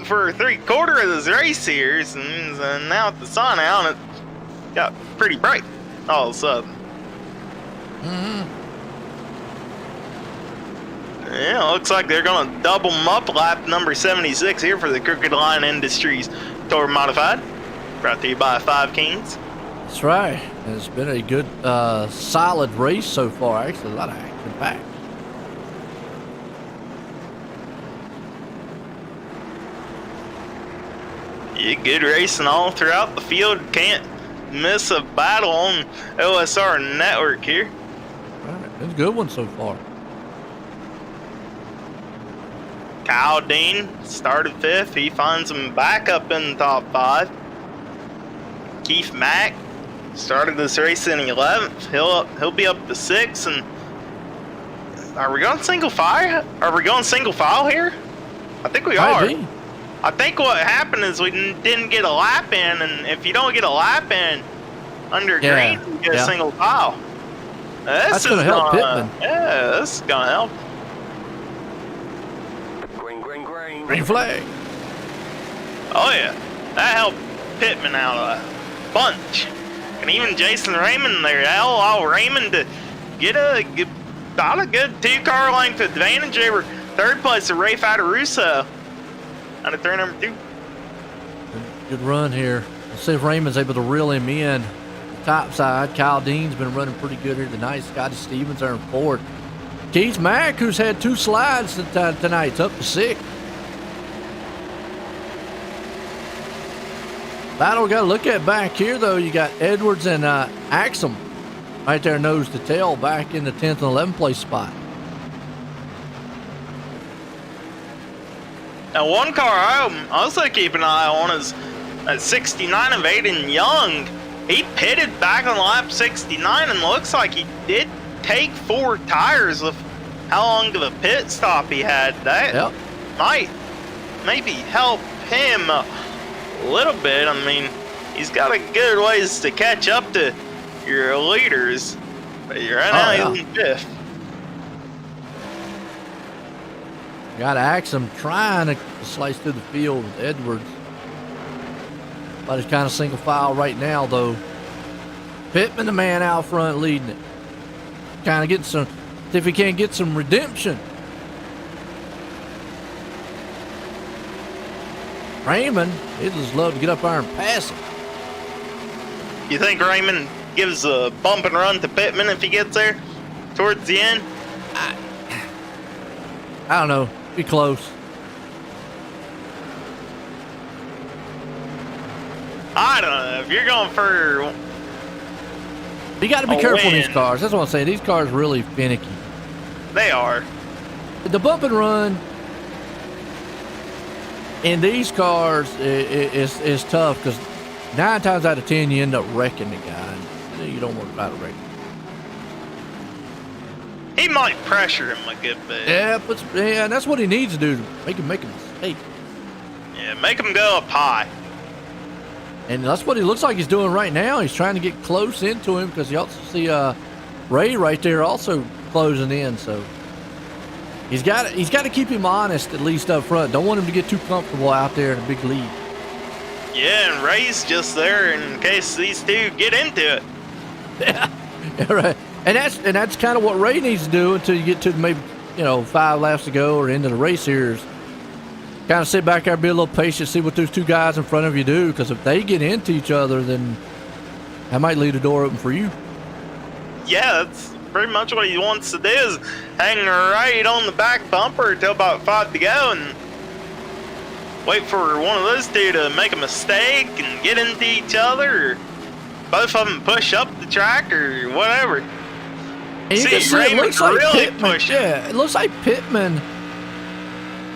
for 3/4 of this race here, and now with the sun out, it got pretty bright all of a sudden. Yeah, looks like they're going to double them up lap number 76 here for the Crooked Line Industries Tour Modified. Brought to you by Five Kings. that's right. It's been a good, solid race so far. Actually, a lot of action packed. Yeah, good racing all throughout the field. Can't miss a battle on OSR Network here. All right, it's a good one so far. Kyle Dean started 5th. He finds him back up in the top 5. Keith Mack started this race in 11th. He'll be up to 6th. And are we going single file? Are we going single file here? I think we are. Might be. I think what happened is we didn't get a lap in, and if you don't get a lap in under Yeah, green, you get yeah. a single foul. That's gonna help Pitman. Yeah, this is gonna help. Green, green, green. Green flag. Oh yeah, that helped Pitman out a bunch, and even Jason Raymond there. Allow Raymond to get about a good 2-car length advantage over third place of Ray Fataruso out of turn number 2. Good run here. Let's see if Raymond's able to reel him in. The top side, Kyle Dean's been running pretty good here tonight. Scotty Stevens there in 4th. Keith Mack, who's had 2 slides tonight, is up to 6th. Battle got to look at back here, though. You got Edwards and Axum right there, nose to tail, back in the 10th and 11th place spot. Now, one car I also keep an eye on is at 69 of Aiden Young. He pitted back on lap 69 and looks like he did take 4 tires with how long of a pit stop he had. That might maybe help him a little bit. I mean, he's got a good ways to catch up to your leaders, but right now he's in 5th. Got Axum trying to slice through the field with Edwards. But it's kind of single file right now, though. Pitman, the man out front, leading it. Kind of getting some, see if he can't get some redemption. Raymond, he'd just love to get up there and pass him. You think Raymond gives a bump and run to Pitman if he gets there towards the end? I don't know. Be close. I don't know. If you're going for... You got to be a careful in these win. cars. That's what I'm saying. These cars are really finicky. They are. The bump and run in these cars is tough because 9 times out of 10 you end up wrecking the guy. And you don't want to try to wreck him. He might pressure him a good bit. Yeah, and that's what he needs to do to make him make a mistake. Yeah, make him go up high. And that's what he looks like he's doing right now. He's trying to get close into him because you also see Ray right there also closing in. So he's got to keep him honest at least up front. Don't want him to get too comfortable out there in a big lead. Yeah, and Ray's just there in case these two get into it. Yeah, right. And that's kind of what Ray needs to do until you get to maybe 5 laps to go or into the race here. Is kind of sit back there, be a little patient, see what those two guys in front of you do. Because if they get into each other, then that might leave the door open for you. Yeah, that's pretty much what he wants to do is hang right on the back bumper until about 5 to go and wait for one of those two to make a mistake and get into each other. Or both of them push up the track or whatever. And you can see it looks like Pitman. Yeah, it looks like Pitman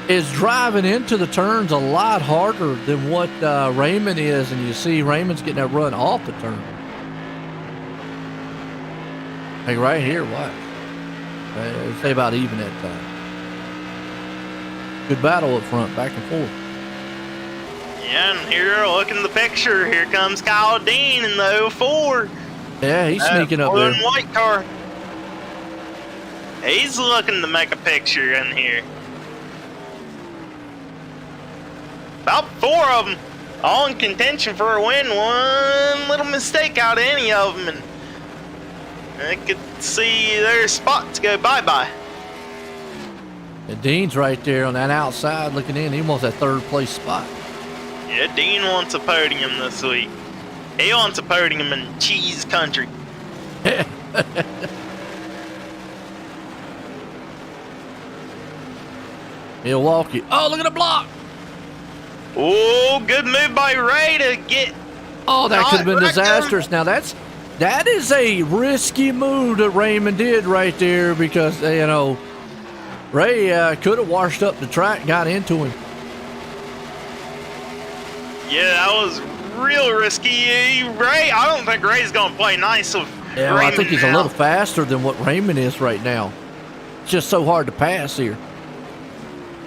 is driving into the turns a lot harder than what Raymond is, and you see Raymond's getting that run off the turn. Like right here, watch. Say about even that time. Good battle up front, back and forth. Yeah, and here, look in the picture. Here comes Kyle Dean in the 04. Yeah, he's sneaking up blue there. and white car. He's looking to make a picture in here. About 4 of them, all in contention for a win. One little mistake out of any of them, and I could see their spots go bye-bye. And Dean's right there on that outside looking in. He wants that 3rd place spot. Yeah, Dean wants a podium this week. He wants a podium in cheese country. Milwaukee. Oh, look at the block. Oh, good move by Ray to get... Oh, that could have been disastrous. Now, that is a risky move that Raymond did right there because, Ray could have washed up the track, got into him. Yeah, that was real risky. Ray, I don't think Ray's going to play nice with Yeah, well, I think he's a little faster than what Raymond is right now. It's just so hard to pass here.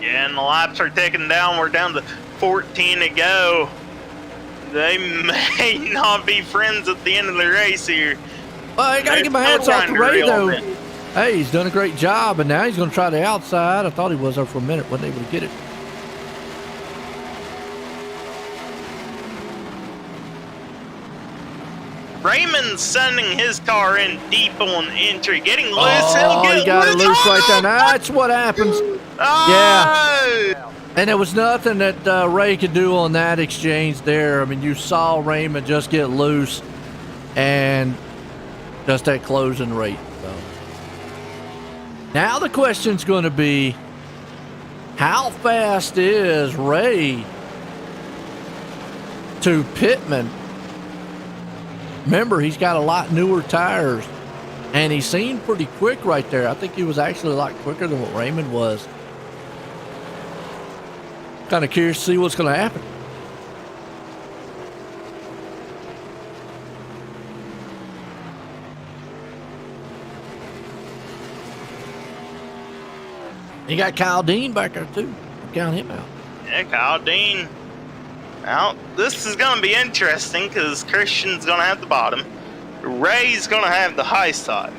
Yeah, and the laps are ticking down. We're down to 14 to go. They may not be friends at the end of the race here. Well, I got to give my hats off to Ray, though. Hey, he's done a great job, and now he's going to try the outside. I thought he was there for a minute, wasn't able to get it. Raymond's sending his car in deep on entry, getting loose. Oh, he got it loose right there. Now, that's what happens. Oh! Yeah. And there was nothing that Ray could do on that exchange there. I mean, you saw Raymond just get loose and just that closing rate. So now the question's going to be, how fast is Ray to Pitman? Remember, he's got a lot newer tires, and he seemed pretty quick right there. I think he was actually a lot quicker than what Raymond was. Kind of curious to see what's going to happen. You got Kyle Dean back there, too. Count him out. Yeah, Kyle Dean. Now, this is going to be interesting because Christian's going to have the bottom. Ray's going to have the high side.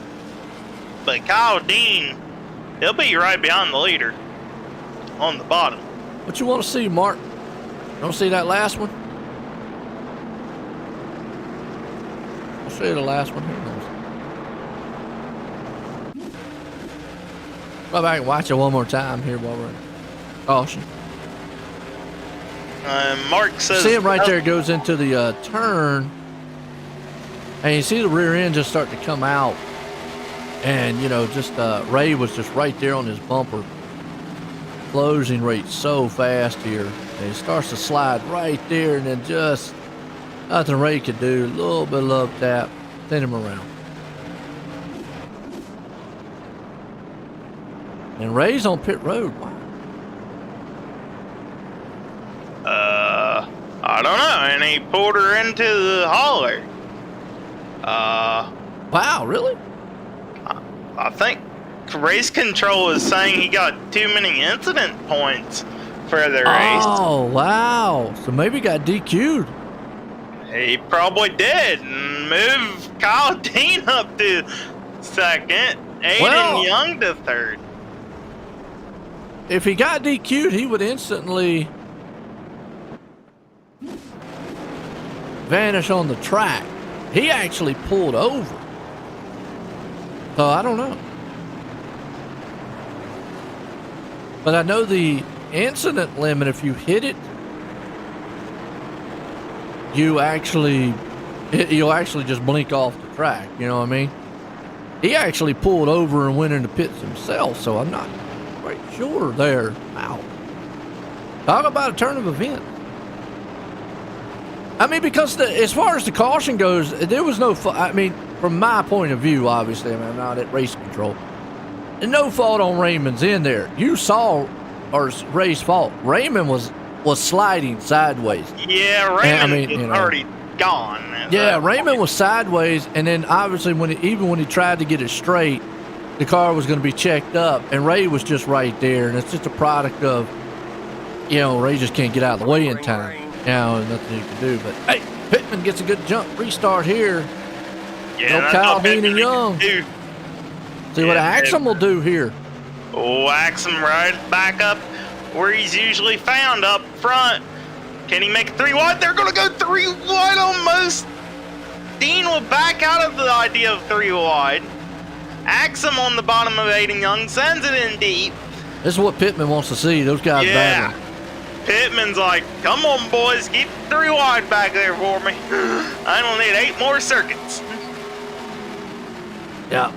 But Kyle Dean, he'll be right behind the leader. on the bottom. What you want to see, Mark? You want to see that last one? I'll show you the last one. Here it goes. Go back and watch it one more time here while we're in caution. Mark says... See him right there, goes into the turn. And you see the rear end just start to come out. And, you know, just Ray was just right there on his bumper. Closing rate so fast here. And he starts to slide right there, and then just nothing Ray could do. A little bit of love tap, send him around. And Ray's on pit road. Wow. I don't know. And he pulled her into the hauler. Wow, really? I think race control is saying he got too many incident points for the race. Oh, wow. So maybe he got DQ'd. He probably did. And move Kyle Dean up to second. Aiden Young to third. If he got DQ'd, he would instantly vanish on the track. He actually pulled over. So I don't know. But I know the incident limit, if you hit it, you'll actually just blink off the track. You know what I mean? He actually pulled over and went into pits himself, so I'm not quite sure there. Wow. Talk about a turn of events. I mean, because as far as the caution goes, there was no I mean, from my point of view, obviously, I mean, I'm not at race control. And no fault on Raymond's in there. You saw, or Ray's fault. Raymond was sliding sideways. Yeah, Raymond was already gone. Yeah, Raymond was sideways, and then obviously when he tried to get it straight, the car was going to be checked up, and Ray was just right there, and it's just a product of, you know, Ray just can't get out of the way in time. You know, nothing you can do. But hey, Pitman gets a good jump restart here. Yeah, no Kyle Dean and Young. See what Axum will do here. Oh, Axum right back up where he's usually found up front. Can he make it 3 wide? They're going to go 3 wide almost. Dean will back out of the idea of 3 wide. Axum on the bottom of Aiden Young sends it in deep. This is what Pitman wants to see. Those guys battling. Pitman's like, come on, boys, keep 3 wide back there for me. I don't need 8 more circuits. Yeah.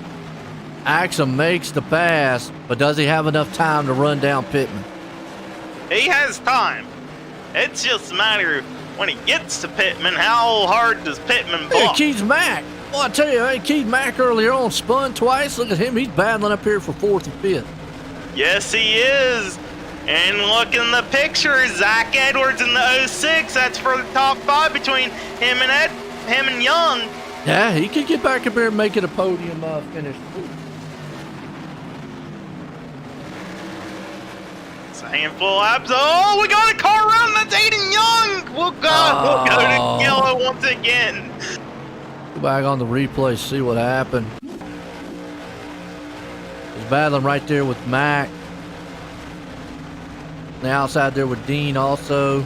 Axum makes the pass, but does he have enough time to run down Pitman? He has time. It's just a matter of when he gets to Pitman, how hard does Pitman block? Hey, Keith Mack. Well, I tell you, hey, Keith Mack earlier on spun twice. Look at him. He's battling up here for 4th and 5th. Yes, he is. And look in the picture, Zach Edwards in the 06. That's for the top 5 between him and Young. Yeah, he could get back up here and make it a podium finish. It's a handful of laps. Oh, we got a car run. That's Aiden Young. We'll go to yellow once again. Go back on the replay, see what happened. He's battling right there with Mac. On the outside there with Dean also.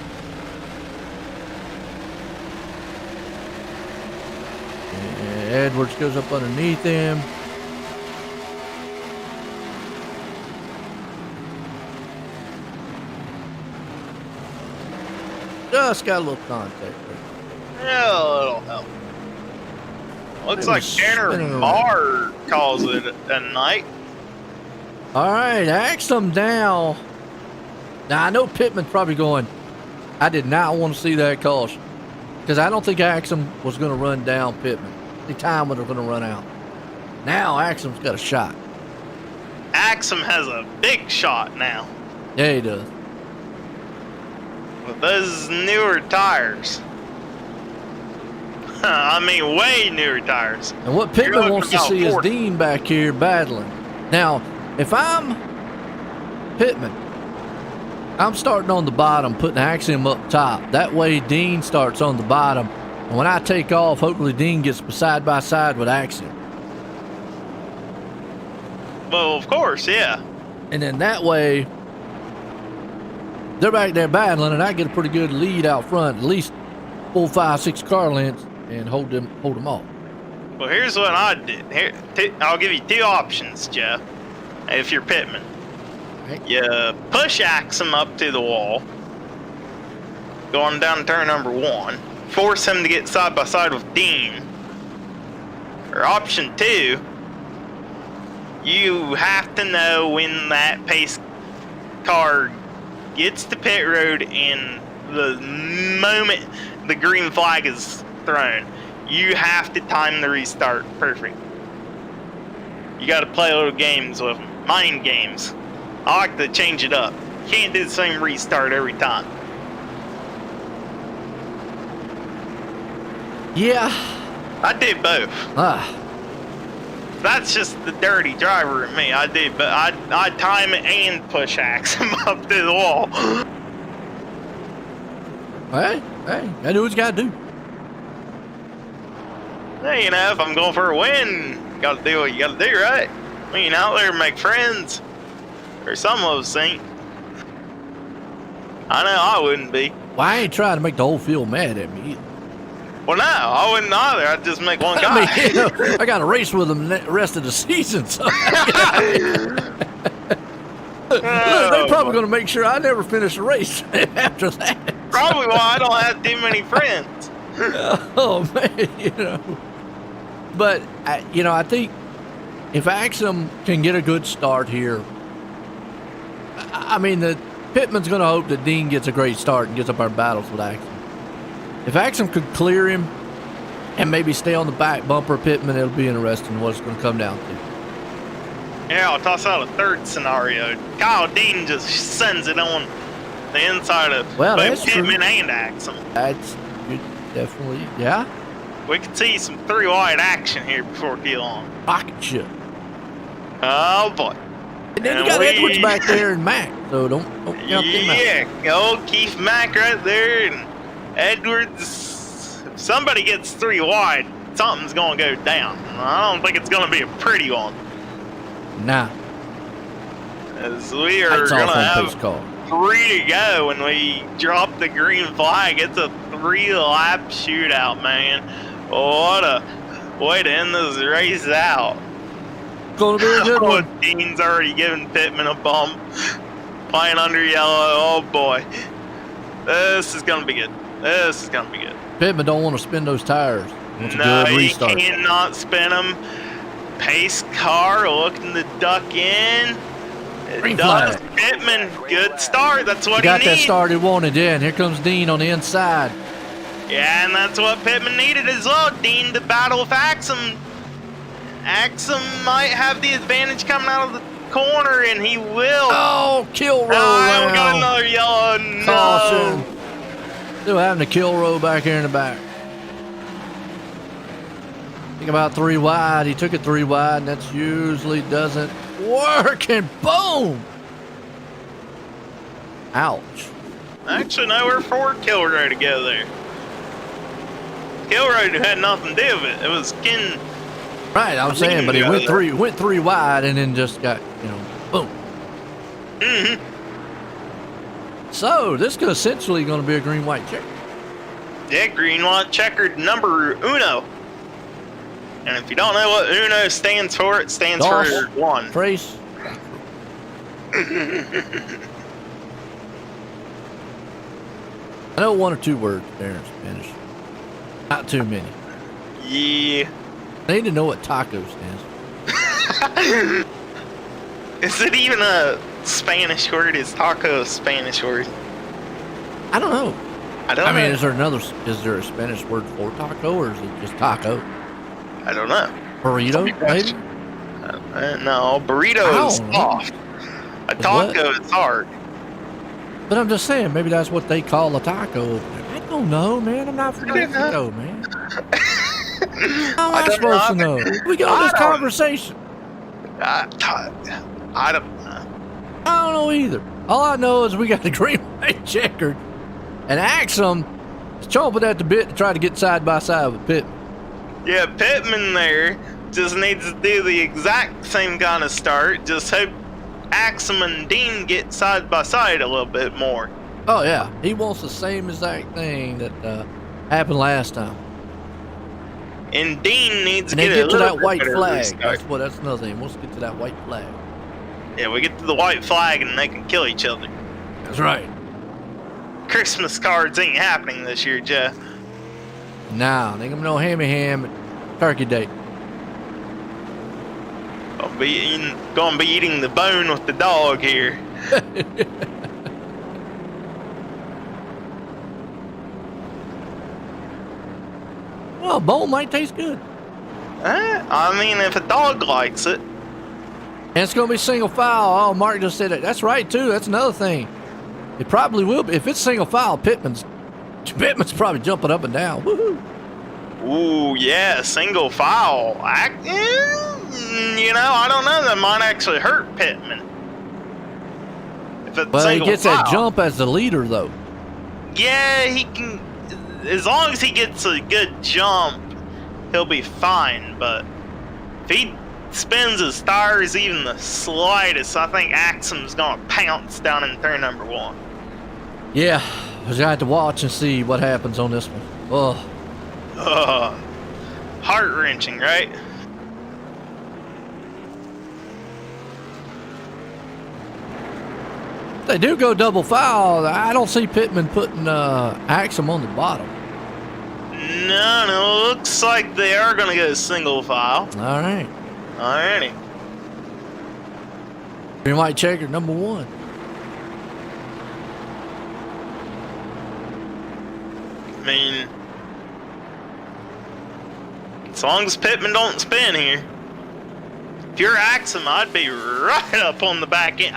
And Edwards goes up underneath him. Just got a little contact there. Yeah, a little help. Looks like Tanner Marr calls it a night. All right, Axum down. Now, I know Pitman's probably going, I did not want to see that caution. Because I don't think Axum was going to run down Pitman. The time when they're going to run out. Now, Axum's got a shot. Axum has a big shot now. Yeah, he does. With those newer tires. I mean, way newer tires. And what Pitman wants to see is Dean back here battling. Now, if I'm Pitman, I'm starting on the bottom, putting Axum up top. That way, Dean starts on the bottom. And when I take off, hopefully Dean gets side by side with Axum. Well, of course, yeah. And then that way, they're back there battling, and I get a pretty good lead out front, at least 4, 5, 6 car lengths, and hold them off. Well, here's what I did. I'll give you 2 options, Jeff. If you're Pitman, Right. you push axe him up to the wall, going down turn number 1. Force him to get side by side with Dean. Or option 2, you have to know when that pace car gets to pit road and the moment the green flag is thrown, you have to time the restart perfect. You got to play little games with them. Mind games. I like to change it up. Can't do the same restart every time. Yeah. I did both. That's just the dirty driver in me. I did, but I time it and push axe him up to the wall. Hey, gotta do what you gotta do. Hey, you know, if I'm going for a win, you gotta do what you gotta do, right? I mean, out there, make friends. Or some of us ain't. I know I wouldn't be. Well, I ain't trying to make the whole field mad at me either. Well, no, I wouldn't either. I'd just make one guy. I mean, you know, I got to race with them the rest of the season, so they're probably going to make sure I never finish a race after that. Probably why I don't have too many friends. Oh man, you know. But I think if Axum can get a good start here, I mean, the Pitman's going to hope that Dean gets a great start and gets up our battles with Axum. If Axum could clear him and maybe stay on the back bumper of Pitman, it'll be interesting what it's going to come down to. Yeah, I'll toss out a third scenario. Kyle Dean just sends it on the inside of both Pitman and Axum. That's definitely, yeah. We could see some 3-wide action here before too long. Rocket ship. Oh boy. And then you got Edwards back there and Mac, so don't count them out. Yeah, old Keith Mack right there, and Edwards. If somebody gets 3 wide, something's gonna go down. I don't think it's gonna be a pretty one. Nah. As we are gonna have 3 to go when we drop the green flag. It's a 3-lap shootout, man. What a way to end this race out. Gonna be a good one. Dean's already giving Pitman a bump. Playing under yellow. Oh boy. This is gonna be good. This is gonna be good. Pitman don't want to spin those tires. No, he cannot spin them. Pace car looking to duck in. It does. Pitman, good start. That's what he needs. Got that start he wanted, yeah. And here comes Dean on the inside. Yeah, and that's what Pitman needed as well. Dean to battle with Axum. Axum might have the advantage coming out of the corner, and he will. Oh, kill row. Oh, we got another yellow. No. Caution. Still having a kill row back here in the back. Think about 3 wide. He took it 3 wide, and that usually doesn't work. And boom. Ouch. Actually, no, we're 4 kill row to go there. Kill row had nothing to do with it. It was Ken. Right, I'm saying, but he went 3 wide, and then just got, boom. Mm-hmm. So this is essentially going to be a green-white checker. Yeah, green-white checkered number uno. And if you don't know what uno stands for, it stands for 1. Trace. I know 1 or 2 words there in Spanish. Not too many. Yeah. I need to know what taco stands for. Is it even a Spanish word? Is taco a Spanish word? I don't know. I don't know. mean, is there a Spanish word for taco, or is it just taco? I don't know. Burrito, maybe? No, burrito is soft. A taco is hard. But I'm just saying, maybe that's what they call a taco. I don't know, man. I'm not from Mexico, man. How am I supposed to know? We got this conversation. I don't know. I don't know either. All I know is we got the green-white checkered, and Axum is chomping at the bit to try to get side by side with Pitman. Yeah, Pitman there just needs to do the exact same kind of start. Just hope Axum and Dean get side by side a little bit more. Oh yeah, he wants the same exact thing that happened last time. And Dean needs to And then get get a to little that bit white better flag. restart. That's another thing. Let's get to that white flag. Yeah, we get to the white flag and they can kill each other. That's right. Christmas cards ain't happening this year, Jeff. Now, they gonna no hammy ham at turkey day. Gonna be eating the bone with the dog here. Well, a bowl might taste good. I mean, if a dog likes it. And it's going to be single file. Oh, Mark just said it. That's right, too. That's another thing. It probably will be. If it's single file, Pitman's probably jumping up and down. Woohoo. Ooh, yeah, single file. I don't know. That might actually hurt Pitman. If it's Well, he single gets file. that jump as the leader, though. Yeah, he can. As long as he gets a good jump, he'll be fine. But if he spins his tires even the slightest, I think Axum's gonna pounce down in turn number 1. Yeah, we're going to have to watch and see what happens on this one. Oh, Heart-wrenching, right? if they do go double foul, I don't see Pitman putting Axum on the bottom. No, looks like they are gonna go single file. All right. Alrighty. Green white checker, number 1. I mean, as long as Pitman don't spin here. If you're Axum, I'd be right up on the back end.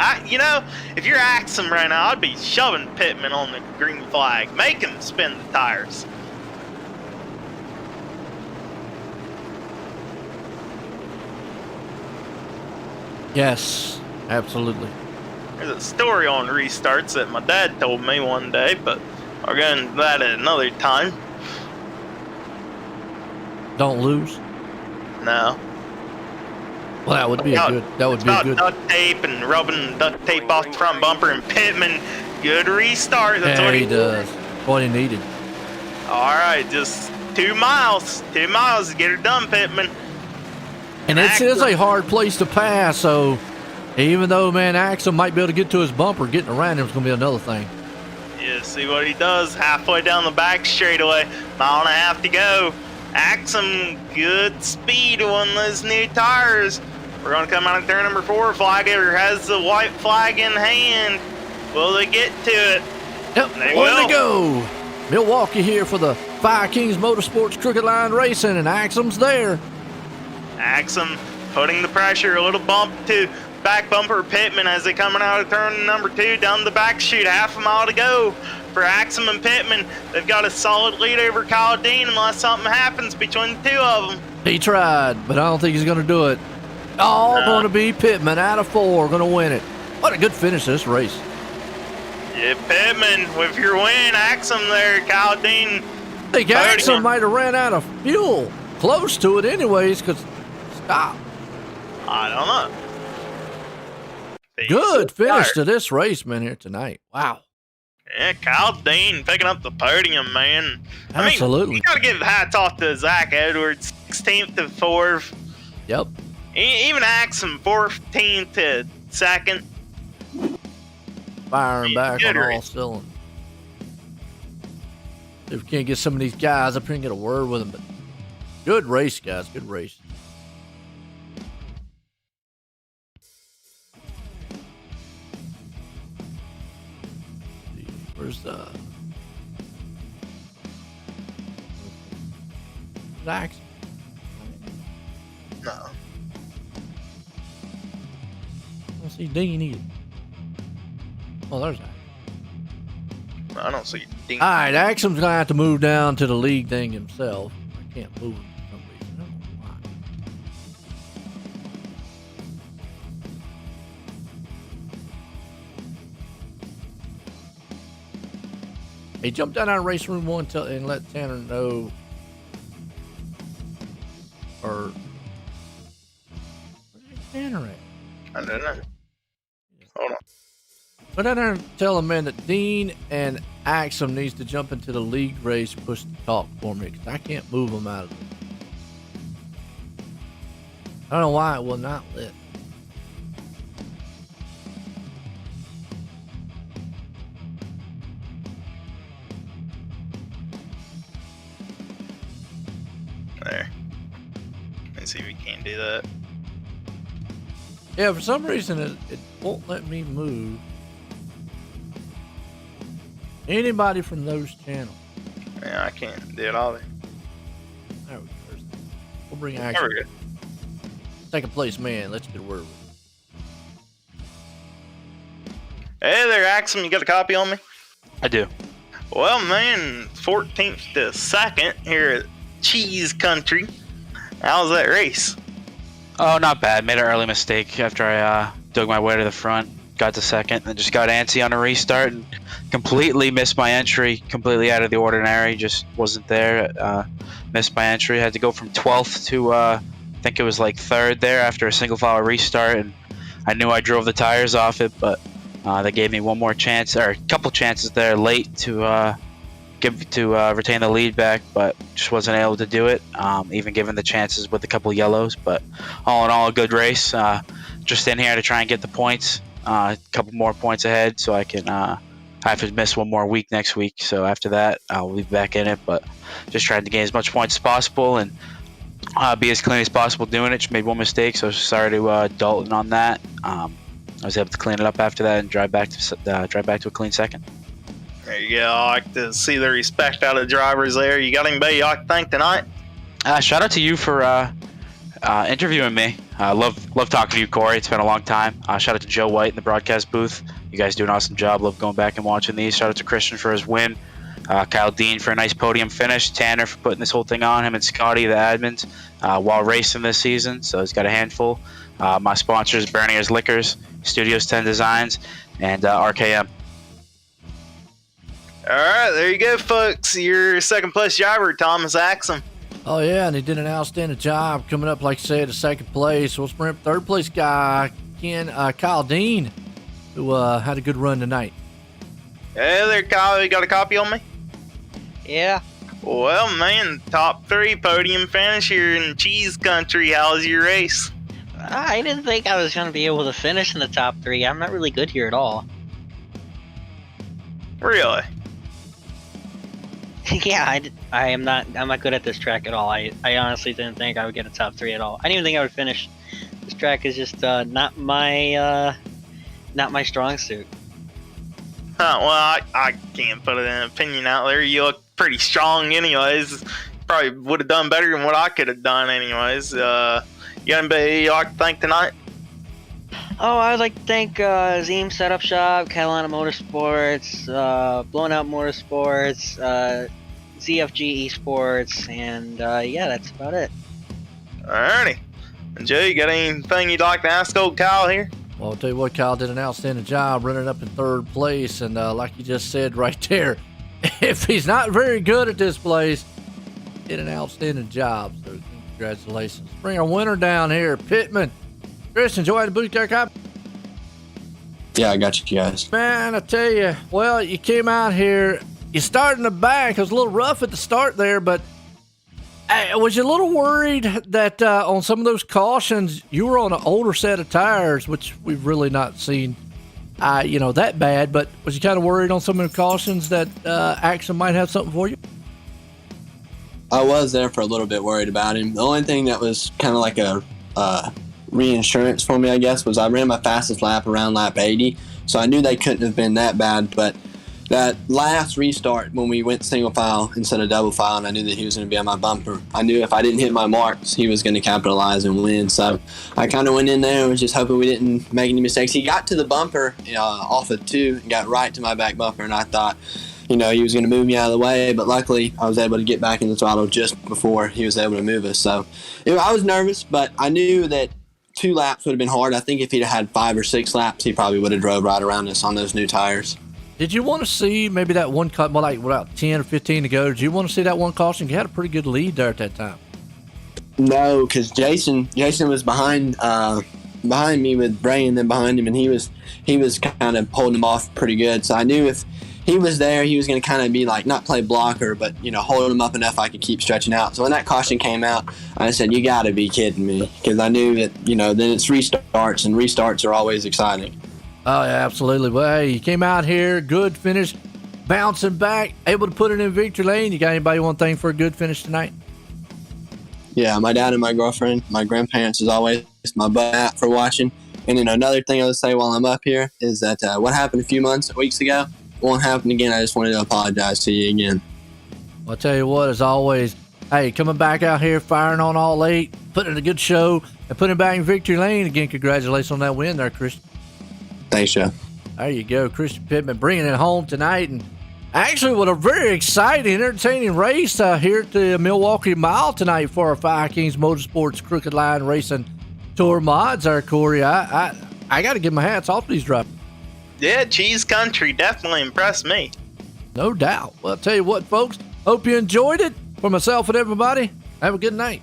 If you're Axum right now, I'd be shoving Pitman on the green flag. Make him spin the tires. Yes, absolutely. There's a story on restarts that my dad told me one day, but I'll get into that at another time. Don't lose. No. Well, that would be a good. That would be a About good. duct tape and rubbing duct tape off the front bumper, and Pitman, good restart. That's Yeah, what he does. What he needed. All right, just 2 miles. 2 miles to get her done, Pitman. And it is a hard place to pass, so even though, man, Axum might be able to get to his bumper, getting around him is going to be another thing. Yeah, see what he does halfway down the back straightaway. 1.5 miles to go. Axum, good speed on those new tires. We're going to come out of turn number 4. Flagger has the white flag in hand. Will they get to it? Yep, They on will. they go. Milwaukee here for the Fire Kings Motorsports Crooked Line Racing, and Axum's there. Axum putting the pressure, a little bump to back bumper Pitman as they coming out of turn number 2 down the back chute. 1/2 mile to go for Axum and Pitman. They've got a solid lead over Kyle Dean unless something happens between the 2 of them. He tried, but I don't think he's going to do it. All going to be Pitman out of 4, going to win it. What a good finish to this race. Yeah, Pitman with your win. Axum there, Kyle Dean. I think Axum might have ran out of fuel. Close to it anyways, because stop. I don't know. Good finish to this race, man, here tonight. Wow. Yeah, Kyle Dean picking up the podium, man. Absolutely. I mean, you got to give hats off to Zach Edwards, 16th to 4th. Yep. Even Axum, 14th to 2nd. Firing back Good on all race. cylinders. If we can't get some of these guys up here and get a word with them, but good race, guys. Good race. Where's Axum? No. I don't see Dean either. Oh, there's Axum. I don't see Dean. All right, Axum's gonna have to move down to the league thing himself. I can't move him for some reason. I don't know why. He jumped down out of race room 1 and let Tanner know. Or where's Tanner at? I don't know. Hold on. Go down there and tell him, man, that Dean and Axum needs to jump into the league race and push the talk for me, because I can't move them out of it. I don't know why it will not let. There. Let's see if we can do that. Yeah, for some reason it won't let me move anybody from those channels. Yeah, I can't do it either. There we go. We'll bring There Axum. we go. Second place, man. Let's get a word with it. Hey there, Axum. You got a copy on me? I do. Well, man, 14th to 2nd here at Cheese Country. How was that race? Oh, not bad. Made an early mistake after I dug my way to the front. Got to second, and just got antsy on a restart and completely missed my entry. Completely out of the ordinary. Just wasn't there. Missed my entry. Had to go from 12th to I think it was like 3rd there after a single file restart. And I knew I drove the tires off it, but they gave me one more chance, or a couple chances there late to retain the lead back, but just wasn't able to do it, even given the chances with a couple yellows. But all in all, a good race. Just in here to try and get the points, a couple more points ahead, so I can I have to miss one more week next week. So after that, I'll be back in it, but just trying to gain as much points as possible and be as clean as possible doing it. Just made one mistake, so sorry to Dalton on that. I was able to clean it up after that and drive back to a clean second. There you go. I like to see the respect out of the drivers there. You got anybody you like to thank tonight? Shout out to you for interviewing me. Love talking to you, Corey. It's been a long time. Shout out to Joe White in the broadcast booth. You guys do an awesome job. Love going back and watching these. Shout out to Christian for his win. Kyle Dean for a nice podium finish. Tanner for putting this whole thing on. Him and Scotty, the admins, while racing this season. So he's got a handful. My sponsors, Bernier's Liquors, Studios 10 Designs, and RKM. All right, there you go, folks. Your second place driver, Thomas Axum. Oh, yeah, and he did an outstanding job coming up, like I said, to second place. We'll sprint third place guy, Kyle Dean, who had a good run tonight. Hey there, Kyle. You got a copy on me? Yeah. Well, man, top 3 podium finish here in Cheese Country. How was your race? I didn't think I was going to be able to finish in the top 3. I'm not really good here at all. Really? Yeah, I'm not good at this track at all. I honestly didn't think I would get a top 3 at all. I didn't even think I would finish. This track is just not my strong suit. Well, I can't put an opinion out there. You look pretty strong anyways. Probably would have done better than what I could have done anyways. You got anybody you like to thank tonight? Oh, I would like to thank Zeem Setup Shop, Carolina Motorsports, Blown Out Motorsports, ZFG Esports, and yeah, that's about it. Alrighty. And Joe, you got anything you'd like to ask old Kyle here? Well, I'll tell you what, Kyle did an outstanding job running up in third place. And like you just said right there, if he's not very good at this place, he did an outstanding job. So congratulations. Bring our winner down here, Pitman. Chris, enjoy the booth there, Kyle? Yeah, I got you guys. Man, I tell you, well, you came out here, you started in the back. It was a little rough at the start there, but was you a little worried that on some of those cautions, you were on an older set of tires, which we've really not seen, that bad, but was you kind of worried on some of the cautions that Axum might have something for you? I was there for a little bit worried about him. The only thing that was kind of like a reinsurance for me, I guess, was I ran my fastest lap around lap 80, so I knew they couldn't have been that bad. But that last restart when we went single file instead of double file, and I knew that he was going to be on my bumper, I knew if I didn't hit my marks, he was going to capitalize and win. So I kind of went in there and was just hoping we didn't make any mistakes. He got to the bumper off of 2 and got right to my back bumper, and I thought he was going to move me out of the way, but luckily I was able to get back in the throttle just before he was able to move us. So I was nervous, but I knew that 2 laps would have been hard. I think if he'd had 5 or 6 laps, he probably would have drove right around us on those new tires. Did you want to see maybe that one cut, like about 10 or 15 to go? Did you want to see that one caution? You had a pretty good lead there at that time. No, because Jason was behind behind me with Bray and then behind him, and he was kind of holding him off pretty good. So I knew if he was there, he was going to kind of be like, not play blocker, but, hold him up enough I could keep stretching out. So when that caution came out, I said, you got to be kidding me, because I knew that, then it's restarts, and restarts are always exciting. Oh, yeah, absolutely. Well, hey, you came out here, good finish, bouncing back, able to put it in victory lane. You got anybody one thing for a good finish tonight? Yeah, my dad and my girlfriend, my grandparents, as always, my butt for watching. And then another thing I would say while I'm up here is that what happened a few weeks ago won't happen again. I just wanted to apologize to you again. Well, I'll tell you what, as always, hey, coming back out here, firing on all 8, putting in a good show, and putting it back in victory lane. Again, congratulations on that win there, Christian. Thanks, Joe. There you go, Christian Pitman bringing it home tonight. And actually, what a very exciting, entertaining race here at the Milwaukee Mile tonight for our Fire Kings Motorsports Crooked Line Racing Tour mods there, Corey. I got to give my hats off to these drivers. Yeah, Cheese Country definitely impressed me. No doubt. Well, I'll tell you what, folks, hope you enjoyed it. For myself and everybody, have a good night.